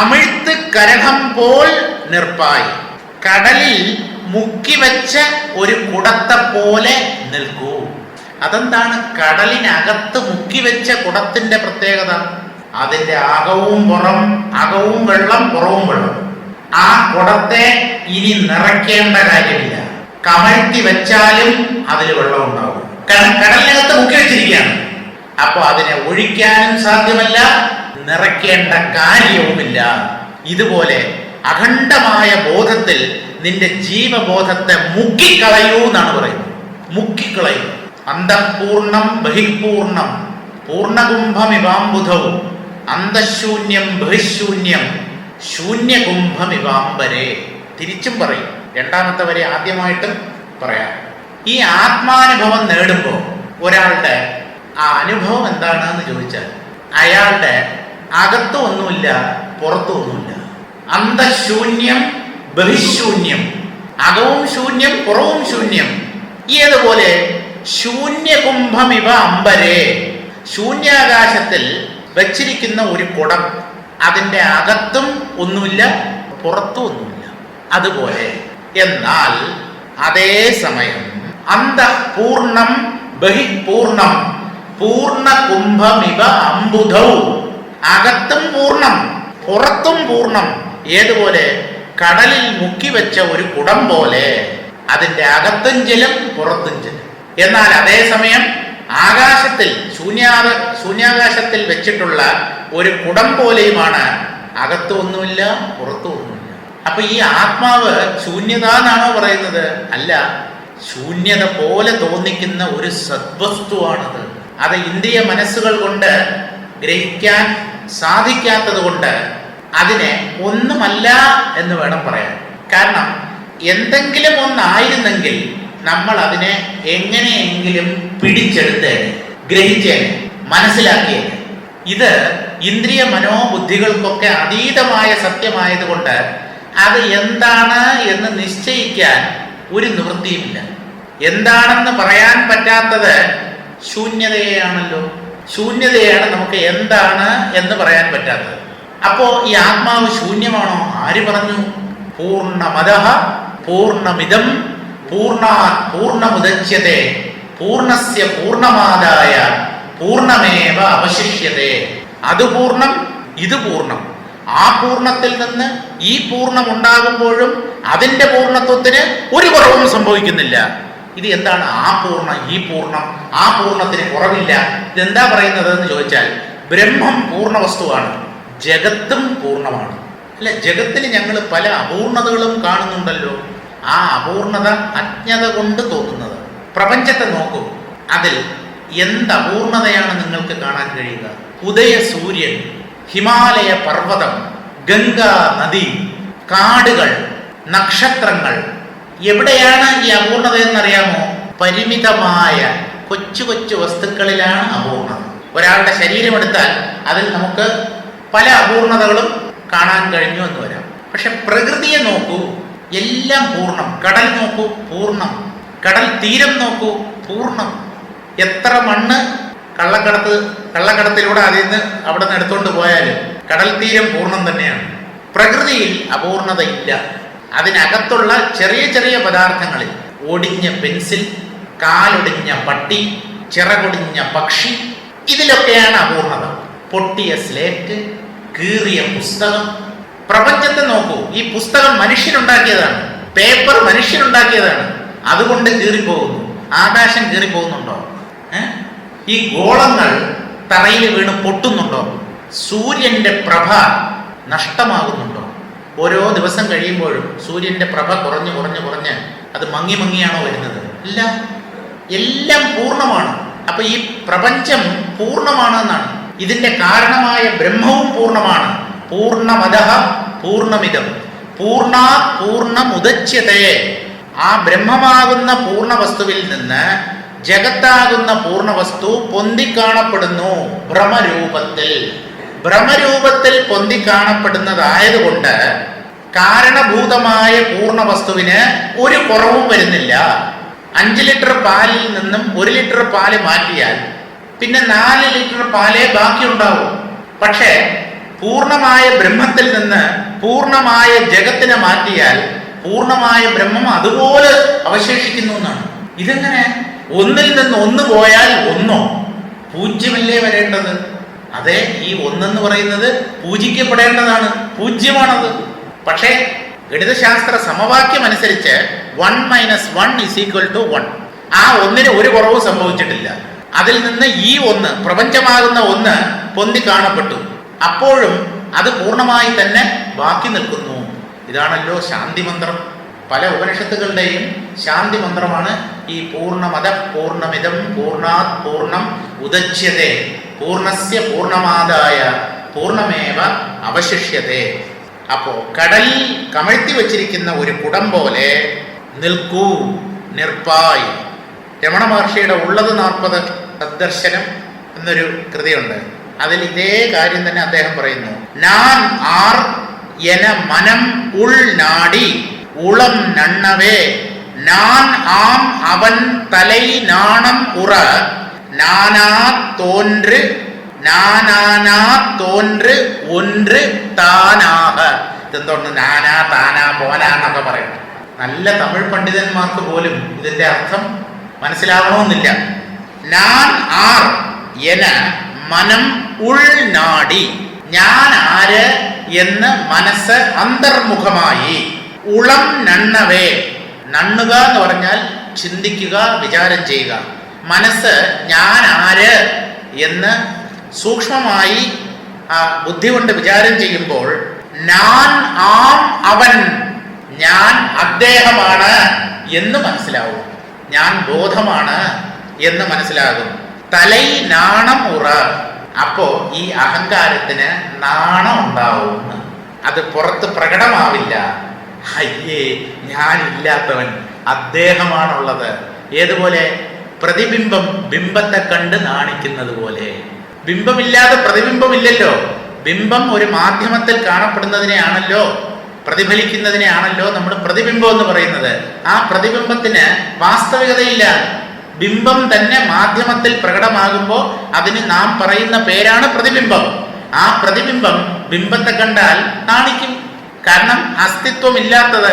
അമിഴ്ത്ത് കരകം പോൽ നിർപ്പായി, കടലിൽ മുക്കിവെച്ച ഒരു കുടത്തെ പോലെ നിൽക്കൂ. അതെന്താണ് കടലിനകത്ത് മുക്കിവെച്ച കുടത്തിന്റെ പ്രത്യേകത? അതിന്റെ അകവും അകവും വെള്ളം, പുറവും വെള്ളം. ആ കുടത്തെ ഇനി നിറയ്ക്കേണ്ട കാര്യമില്ല. കമഴ്ത്തി വെച്ചാലും അതിൽ വെള്ളം ഉണ്ടാവും. കാരണം കടലിനകത്ത് മുക്കി വെച്ചിരിക്കുകയാണ്. അപ്പൊ അതിനെ ഒഴിക്കാനും സാധ്യമല്ല, നിറയ്ക്കേണ്ട കാര്യവുമില്ല. ഇതുപോലെ അഖണ്ഡമായ ബോധത്തിൽ നിന്റെ ജീവബോധത്തെ മുക്കിക്കളയൂ എന്നാണ് പറയുന്നത്. മുക്കിക്കളയൂ. അന്തഃപൂർണം ബഹിഃപൂർണം പൂർണ്ണകുംഭമിവാംബുധവും അന്തശൂന്യം ബഹിശൂന്യം ശൂന്യകുംഭമിവാംബരേ. തിരിച്ചും പറയും. രണ്ടാമത്തെ വരെ ആദ്യമായിട്ടും പറയാം. ഈ ആത്മാനുഭവം നേടുമ്പോൾ ഒരാളുടെ ആ അനുഭവം എന്താണെന്ന് ചോദിച്ചാൽ അയാളുടെ അകത്തും ഒന്നുമില്ല, പുറത്തും ഒന്നുമില്ല. അന്തശൂന്യം ബഹിശൂന്യം, അകവും ശൂന്യം, പുറവും ശൂന്യം. ഏതുപോലെ? ശൂന്യകുംഭമിവ അംബരേ. ശൂന്യാകാശത്തിൽ വച്ചിരിക്കുന്ന ഒരു കുടം, അതിൻ്റെ അകത്തും ഒന്നുമില്ല, പുറത്തും ഒന്നുമില്ല. അതുപോലെ. എന്നാൽ അതേ സമയം അന്തഃപൂർണം ബഹിഃപൂർണം പൂർണ്ണകുംഭമിവ അംബുധൗ, അകത്തും പൂർണ്ണം പുറത്തും പൂർണ്ണം. ഏതുപോലെ? കടലിൽ മുക്കിവെച്ച ഒരു കുടം പോലെ, അതിൻ്റെ അകത്തും ജലം, പുറത്തും ജലം. എന്നാൽ അതേസമയം ആകാശത്തിൽ ശൂന്യാകാശത്തിൽ വെച്ചിട്ടുള്ള ഒരു കുടം പോലെയുമാണ്. അകത്തും ഒന്നുമില്ല, പുറത്തും ഒന്നുമില്ല. അപ്പൊ ഈ ആത്മാവ് ശൂന്യത എന്നാണോ പറയുന്നത്? അല്ല, ശൂന്യത പോലെ തോന്നിക്കുന്ന ഒരു സദ്വസ്തുവാണത്. അത് ഇന്ദ്രിയ മനസ്സുകൾ കൊണ്ട് ഗ്രഹിക്കാൻ സാധിക്കാത്തത് കൊണ്ട് അതിനെ ഒന്നുമല്ല എന്ന് വേണം പറയാൻ. കാരണം എന്തെങ്കിലും ഒന്നായിരുന്നെങ്കിൽ നമ്മൾ അതിനെ എങ്ങനെയെങ്കിലും പിടിച്ചെടുത്തേനെ, ഗ്രഹിച്ചേനെ, മനസ്സിലാക്കിയേനെ. ഇത് ഇന്ദ്രിയ മനോബുദ്ധികൾക്കൊക്കെ അതീതമായ സത്യമായതുകൊണ്ട് അത് എന്താണ് എന്ന് നിശ്ചയിക്കാൻ ഒരു നിവൃത്തിയുമില്ല. എന്താണെന്ന് പറയാൻ പറ്റാത്തത് ശൂന്യതയാണല്ലോ. ശൂന്യതയാണ് നമുക്ക് എന്താണ് എന്ന് പറയാൻ പറ്റാത്തത്. അപ്പോ ഈ ആത്മാവ് ശൂന്യമാണോ? ആര് പറഞ്ഞു? പൂർണ്ണമദഃ പൂർണ്ണമിദം പൂർണ്ണാത് പൂർണ്ണമുദച്യതേ പൂർണ്ണസ്യ പൂർണ്ണമാദായ പൂർണ്ണമേവ അവശിഷ്യതേ. അത് പൂർണ്ണം, ഇത് പൂർണ്ണം. ആ പൂർണ്ണത്തിൽ നിന്ന് ഈ പൂർണ്ണം ഉണ്ടാകുമ്പോഴും അതിന്റെ പൂർണ്ണത്വത്തിന് ഒരു കുറവും സംഭവിക്കുന്നില്ല. ഇത് എന്താണ് ആ പൂർണ്ണം, ഈ പൂർണ്ണം, ആ പൂർണ്ണത്തിന് കുറവില്ല? ഇതെന്താ പറയുന്നത് എന്ന് ചോദിച്ചാൽ, ബ്രഹ്മം പൂർണ്ണ വസ്തുവാണ്, ജഗത്തും പൂർണ്ണമാണ്. അല്ല, ജഗത്തിന് ഞങ്ങൾ പല അപൂർണതകളും കാണുന്നുണ്ടല്ലോ. ആ അപൂർണത അജ്ഞത കൊണ്ട് തോന്നുന്നത്. പ്രപഞ്ചത്തെ നോക്കൂ, അതിൽ എന്ത് അപൂർണതയാണ് നിങ്ങൾക്ക് കാണാൻ കഴിയുക? ഉദയ സൂര്യൻ, ഹിമാലയ പർവ്വതം, ഗംഗാ നദി, കാടുകൾ, നക്ഷത്രങ്ങൾ. എവിടെയാണ് ഈ അപൂർണത എന്നറിയാമോ? പരിമിതമായ കൊച്ചു കൊച്ചു വസ്തുക്കളിലാണ് അപൂർണത. ഒരാളുടെ ശരീരം എടുത്താൽ അതിൽ നമുക്ക് പല അപൂർണതകളും കാണാൻ കഴിഞ്ഞു എന്ന് വരാം. പക്ഷെ പ്രകൃതിയെ നോക്കൂ, എല്ലാം പൂർണ്ണം. കടൽ നോക്കൂ, പൂർണ്ണം. കടൽ തീരം നോക്കൂ, പൂർണ്ണം. എത്ര മണ്ണ് കള്ളക്കടത്തിലൂടെ അതിൽ നിന്ന് അവിടെ നിന്ന് എടുത്തുകൊണ്ട് പോയാലും കടൽ തീരം പൂർണ്ണം തന്നെയാണ്. പ്രകൃതിയിൽ അപൂർണതയില്ല. അതിനകത്തുള്ള ചെറിയ ചെറിയ പദാർത്ഥങ്ങളിൽ ഒടിഞ്ഞ പെൻസിൽ, കാലൊടിഞ്ഞ പട്ടി, ചിറകൊടിഞ്ഞ പക്ഷി, ഇതിലൊക്കെയാണ് അപൂർണത. പൊട്ടിയ സ്ലേറ്റ്, കീറിയ പുസ്തകം. പ്രപഞ്ചത്തെ നോക്കൂ, ഈ പുസ്തകം മനുഷ്യനുണ്ടാക്കിയതാണ്, പേപ്പർ മനുഷ്യനുണ്ടാക്കിയതാണ്, അതുകൊണ്ട് കീറിപ്പോകുന്നു. ആകാശം കീറിപ്പോകുന്നുണ്ടോ? ഈ ഗോളങ്ങൾ തറയിൽ വീണ് പൊട്ടുന്നുണ്ടോ? സൂര്യന്റെ പ്രഭ നഷ്ടമാകുന്നുണ്ടോ? ഓരോ ദിവസം കഴിയുമ്പോഴും സൂര്യന്റെ പ്രഭ കുറഞ്ഞ് കുറഞ്ഞ് കുറഞ്ഞ് അത് മങ്ങി മങ്ങിയാണോ വരുന്നത്? ഇല്ല, എല്ലാം പൂർണ്ണമാണ്. അപ്പൊ ഈ പ്രപഞ്ചം പൂർണ്ണമാണ് എന്നാണ്. ഇതിന്റെ കാരണമായ ബ്രഹ്മവും പൂർണ്ണമാണ്. പൂർണ്ണമദഃ പൂർണ്ണമിദം പൂർണ്ണാത് പൂർണ്ണമുദച്യതേ. ആ ബ്രഹ്മമാകുന്ന പൂർണ്ണ വസ്തുവിൽ നിന്ന് ജഗത്താകുന്ന പൂർണ്ണ വസ്തു പൊന്തിക്കാണപ്പെടുന്നു ഭ്രമരൂപത്തിൽ. ഭ്രമരൂപത്തിൽ പൊന്തിക്കാണപ്പെടുന്നതായതുകൊണ്ട് കാരണഭൂതമായ പൂർണ്ണ വസ്തുവിന് ഒരു കുറവും വരുന്നില്ല. 5 ലിറ്റർ പാലിൽ നിന്നും 1 ലിറ്റർ പാല് മാറ്റിയാൽ പിന്നെ 4 ലിറ്റർ പാലേ ബാക്കിയുണ്ടാവും. പക്ഷേ പൂർണ്ണമായ ബ്രഹ്മത്തിൽ നിന്ന് പൂർണ്ണമായ ജഗത്തിനെ മാറ്റിയാൽ പൂർണ്ണമായ ബ്രഹ്മം അതുപോലെ അവശേഷിക്കുന്നു എന്നാണ്. ഇതെങ്ങനെ? ഒന്നിൽ നിന്ന് ഒന്ന് പോയാൽ ഒന്നോ? പൂജ്യമല്ലേ വരേണ്ടത്? അതെ, ഈ ഒന്നെന്ന് പറയുന്നത് പൂജിക്കപ്പെടേണ്ടതാണ്, പൂജ്യമാണത്. പക്ഷേ ഗണിതശാസ്ത്ര സമവാക്യം അനുസരിച്ച് 1 - 1 = 1. ആ ഒന്നിന് ഒരു കുറവും സംഭവിച്ചിട്ടില്ല. അതിൽ നിന്ന് ഈ ഒന്ന്, പ്രപഞ്ചമാകുന്ന ഒന്ന് പൊന്തി കാണപ്പെട്ടു. അപ്പോഴും അത് പൂർണ്ണമായി തന്നെ ബാക്കി നിൽക്കുന്നു. ഇതാണല്ലോ ശാന്തി മന്ത്രം. പല ഉപനിഷത്തുകളുടെയും ശാന്തി മന്ത്രമാണ് ഈ പൂർണ്ണമദ പൂർണ്ണമിദം പൂർണ്ണാത് പൂർണ്ണം ഉദച്യതേ പൂർണ്ണസ്യ പൂർണ്ണമാദായ പൂർണ്ണമേവ അവശിഷ്യതേ. അപ്പോ കടൽ കമഴ്ത്തി വച്ചിരിക്കുന്ന ഒരു കുടം പോലെ നിൽക്കൂ നിർപ്പായ്. രമണ മഹർഷിയുടെ ഉള്ളത് 40 സദ്ദർശനം എന്നൊരു കൃതിയുണ്ട്. അതിൽ ഇതേ കാര്യം തന്നെ അദ്ദേഹം പറയുന്നു. നാൻ ആർ എന മനം ഉൾ നാടി ഉളം നണ്ണവേ നാൻ ആം അവൻ തലൈ നാണം ഉറ നാനാ തോன்று നാനാനാ തോன்று ഒன்று താനാഹ. ഇതെന്തോണ്ട് നാനാ താനാ പോനാ എന്നൊക്കെ പറയണം. നല്ല തമിഴ് പണ്ഡിതന്മാർക്ക് പോലും ഇതിന്റെ അർത്ഥം മനസ്സിലാവണമെന്നില്ല. ഞാൻ ആർ എന മനം ഉൾ നാടി, ഞാൻ ആര് എന്ന് മനസ്സ് അന്തർമുഖമായി ഉളം നണ്ണവേ. നണ്ണുക എന്ന് പറഞ്ഞാൽ ചിന്തിക്കുക, വിചാരം ചെയ്യുക. മനസ്സ് ഞാൻ ആര് എന്ന് സൂക്ഷ്മമായി ബുദ്ധി കൊണ്ട് വിചാരം ചെയ്യുമ്പോൾ ഞാൻ ആം അവൻ, ഞാൻ അദ്ദേഹമാണ് എന്ന് മനസ്സിലാവും. ഞാൻ ബോധമാണ് എന്ന് മനസ്സിലാകും. തലൈ നാണം ഉറ. അപ്പോ ഈ അഹങ്കാരത്തിന് നാണം ഉണ്ടാവും. അത് പുറത്ത് പ്രകടമാവില്ല. അയ്യേ, ഞാനില്ലാത്തവൻ, അദ്ദേഹമാണുള്ളത്. ഏതുപോലെ? പ്രതിബിംബം ബിംബത്തെ കണ്ട് നാണിക്കുന്നത് പോലെ. ബിംബമില്ലാതെ പ്രതിബിംബമില്ലല്ലോ. ബിംബം ഒരു മാധ്യമത്തിൽ കാണപ്പെടുന്നതിനെയാണല്ലോ, പ്രതിഫലിക്കുന്നതിനെയാണല്ലോ നമ്മൾ പ്രതിബിംബം എന്ന് പറയുന്നത്. ആ പ്രതിബിംബത്തിന് വാസ്തവികതയില്ല. ബിംബം തന്നെ മാധ്യമത്തിൽ പ്രകടമാകുമ്പോൾ അതിന് നാം പറയുന്ന പേരാണ് പ്രതിബിംബം. ആ പ്രതിബിംബം ബിംബത്തെ കണ്ടാൽ നാണിക്കും. കാരണം അസ്തിത്വമില്ലാത്തത്.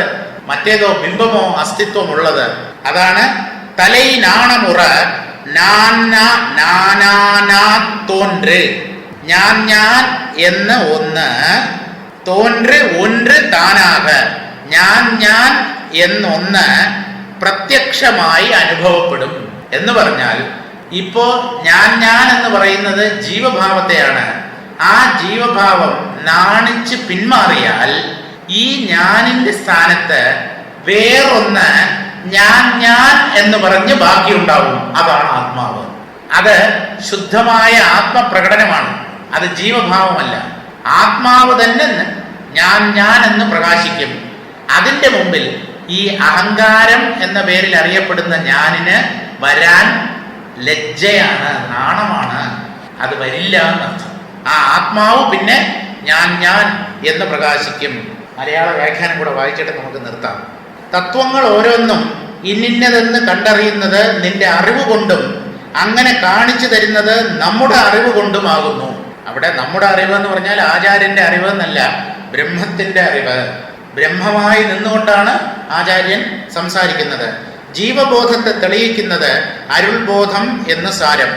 മറ്റേതോ ബിംബമോ അസ്തിത്വമുള്ളത്. അതാണ് തലൈ നാണമുറ നാനാ തോன்று. ഞാൻ എന്ന് ഒന്ന്, തോன்று ഒன்று താനാക, ഞാൻ എന്നൊന്ന് പ്രത്യക്ഷമായി അനുഭവപ്പെടും എന്ന് പറഞ്ഞാൽ, ഇപ്പോ ഞാൻ എന്ന് പറയുന്നത് ജീവഭാവത്തെയാണ്. ആ ജീവഭാവം നാണിച്ച് പിന്മാറിയാൽ ഈ ഞാനിന്റെ സ്ഥാനത്ത് വേറൊന്ന് ഞാൻ എന്ന് പറഞ്ഞ് ബാക്കിയുണ്ടാവും. അതാണ് ആത്മാവ്. അത് ശുദ്ധമായ ആത്മപ്രകടനമാണ്. അത് ജീവഭാവമല്ല. ആത്മാവ് തന്നെ ഞാൻ എന്ന് പ്രകാശിക്കും. അതിൻ്റെ മുമ്പിൽ ഈ അഹങ്കാരം എന്ന പേരിൽ അറിയപ്പെടുന്ന ഞാനിന് വരാൻ ലജ്ജയാണ്, നാണമാണ്. അത് വരില്ല എന്നർത്ഥം. ആ ആത്മാവ് പിന്നെ ഞാൻ എന്ന് പ്രകാശിക്കും. മലയാള വ്യാഖ്യാനം കൂടെ വായിച്ചിട്ട് നമുക്ക് നിർത്താം. തത്വങ്ങൾ ഓരോന്നും ഇന്നിന്നതെന്ന് കണ്ടറിയുന്നത് നിന്റെ അറിവ് കൊണ്ടും അങ്ങനെ കാണിച്ചു തരുന്നത് നമ്മുടെ അറിവ് കൊണ്ടുമാകുന്നു. അവിടെ നമ്മുടെ അറിവ് എന്ന് പറഞ്ഞാൽ ആചാര്യന്റെ അറിവ് എന്നല്ല, ബ്രഹ്മത്തിന്റെ അറിവ്. ബ്രഹ്മമായി നിന്നുകൊണ്ടാണ് ആചാര്യൻ സംസാരിക്കുന്നത്. ജീവബോധത്തെ തെളിയിക്കുന്നത് അരുൾബോധം എന്ന് സാരം.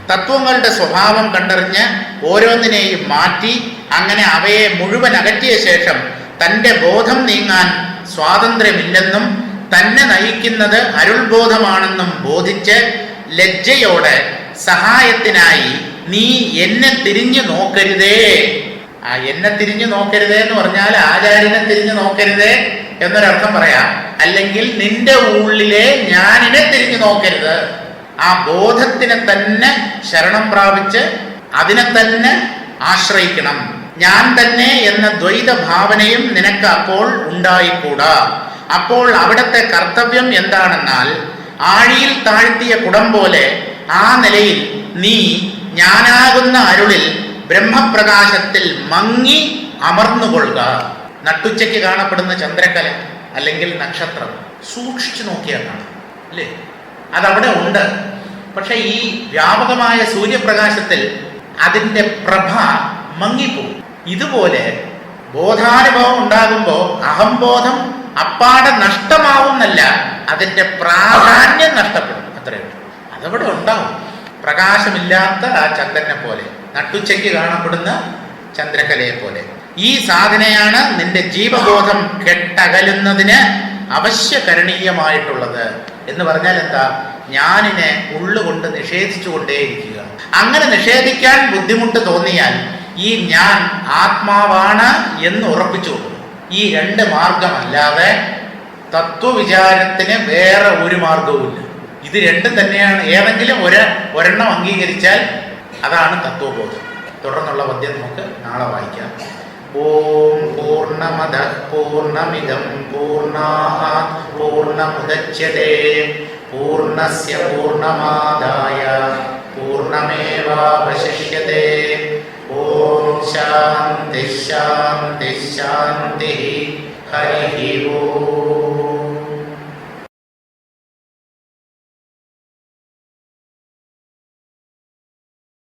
തത്വങ്ങളുടെ സ്വഭാവം കണ്ടറിഞ്ഞ് ഓരോന്നിനെയും മാറ്റി അങ്ങനെ അവയെ മുഴുവൻ അകറ്റിയ ശേഷം തൻ്റെ ബോധം നീങ്ങാൻ സ്വാതന്ത്ര്യമില്ലെന്നും തന്നെ നയിക്കുന്നത് അരുൾബോധമാണെന്നും ബോധിച്ച് ലജ്ജയോടെ സഹായത്തിനായി നീ എന്നെ തിരിഞ്ഞു നോക്കരുതേ. ആ എന്നെ തിരിഞ്ഞു നോക്കരുതേ എന്ന് പറഞ്ഞാൽ ആചാര്യനെ തിരിഞ്ഞു നോക്കരുതേ എന്നൊരർത്ഥം പറയാം. അല്ലെങ്കിൽ നിന്റെ ഉള്ളിലെ ഞാനിനെ തിരിഞ്ഞു നോക്കരുത്. ആ ബോധത്തിനെ തന്നെ ശരണം പ്രാപിച്ച് അതിനെ തന്നെ ആശ്രയിക്കണം. ഞാൻ തന്നെ എന്ന ദ്വൈത ഭാവനയും നിനക്ക് അപ്പോൾ ഉണ്ടായിക്കൂടാ. അപ്പോൾ അവിടുത്തെ കർത്തവ്യം എന്താണെന്നാൽ ആഴിയിൽ താഴ്ത്തിയ കുടം പോലെ ആ നിലയിൽ നീ ഞാനാകുന്ന അരുളിൽ ബ്രഹ്മപ്രകാശത്തിൽ മങ്ങി അമർന്നുകൊള്ളുക. നട്ടുച്ചയ്ക്ക് കാണപ്പെടുന്ന ചന്ദ്രക്കല അല്ലെങ്കിൽ നക്ഷത്രം സൂക്ഷിച്ചു നോക്കിയാൽ കാണാം, അല്ലേ? അതവിടെ ഉണ്ട്. പക്ഷെ ഈ വ്യാപകമായ സൂര്യപ്രകാശത്തിൽ അതിൻ്റെ പ്രഭ മങ്ങിപ്പോകും. ഇതുപോലെ ബോധാനുഭവം ഉണ്ടാകുമ്പോൾ അഹംബോധം അപ്പാടെ നഷ്ടമാവുന്നല്ല, അതിൻ്റെ പ്രാധാന്യം നഷ്ടപ്പെടും. അത്രയേ ഉള്ളൂ. അതവിടെ ഉണ്ടാവും. പ്രകാശമില്ലാത്ത ആ ചന്ദ്രനെ പോലെ, നട്ടുച്ചയ്ക്ക് കാണപ്പെടുന്ന ചന്ദ്രകലയെ പോലെ. ഈ സാധനയാണ് നിന്റെ ജീവബോധം കെട്ടകലുന്നതിന് അവശ്യകരണീയമായിട്ടുള്ളത്. എന്ന് പറഞ്ഞാൽ എന്താ? ഞാനിനെ ഉള്ളുകൊണ്ട് നിഷേധിച്ചുകൊണ്ടേയിരിക്കുക. അങ്ങനെ നിഷേധിക്കാൻ ബുദ്ധിമുട്ട് തോന്നിയാൽ ഈ ഞാൻ ആത്മാവാണ് എന്ന് ഉറപ്പിച്ചു കൊടുക്കും. ഈ രണ്ട് മാർഗമല്ലാതെ തത്വവിചാരത്തിന് വേറെ ഒരു മാർഗവുമില്ല. ഇത് രണ്ടും തന്നെയാണ്. ഏതെങ്കിലും ഒരെണ്ണം അംഗീകരിച്ചാൽ അതാണ് തത്വബോധം. തുടർന്നുള്ള പദ്യം നമുക്ക് നാളെ വായിക്കാം. ഓം പൂർണ്ണമദഃ പൂർണ്ണമിദം പൂർണ്ണാത് പൂർണ്ണമുദച്യതേ പൂർണ്ണസ്യ പൂർണ്ണമാദായ പൂർണ്ണമേവാവശിഷ്യതേ. ഓം ശാന്തി ശാന്തി ശാന്തി. ഹരി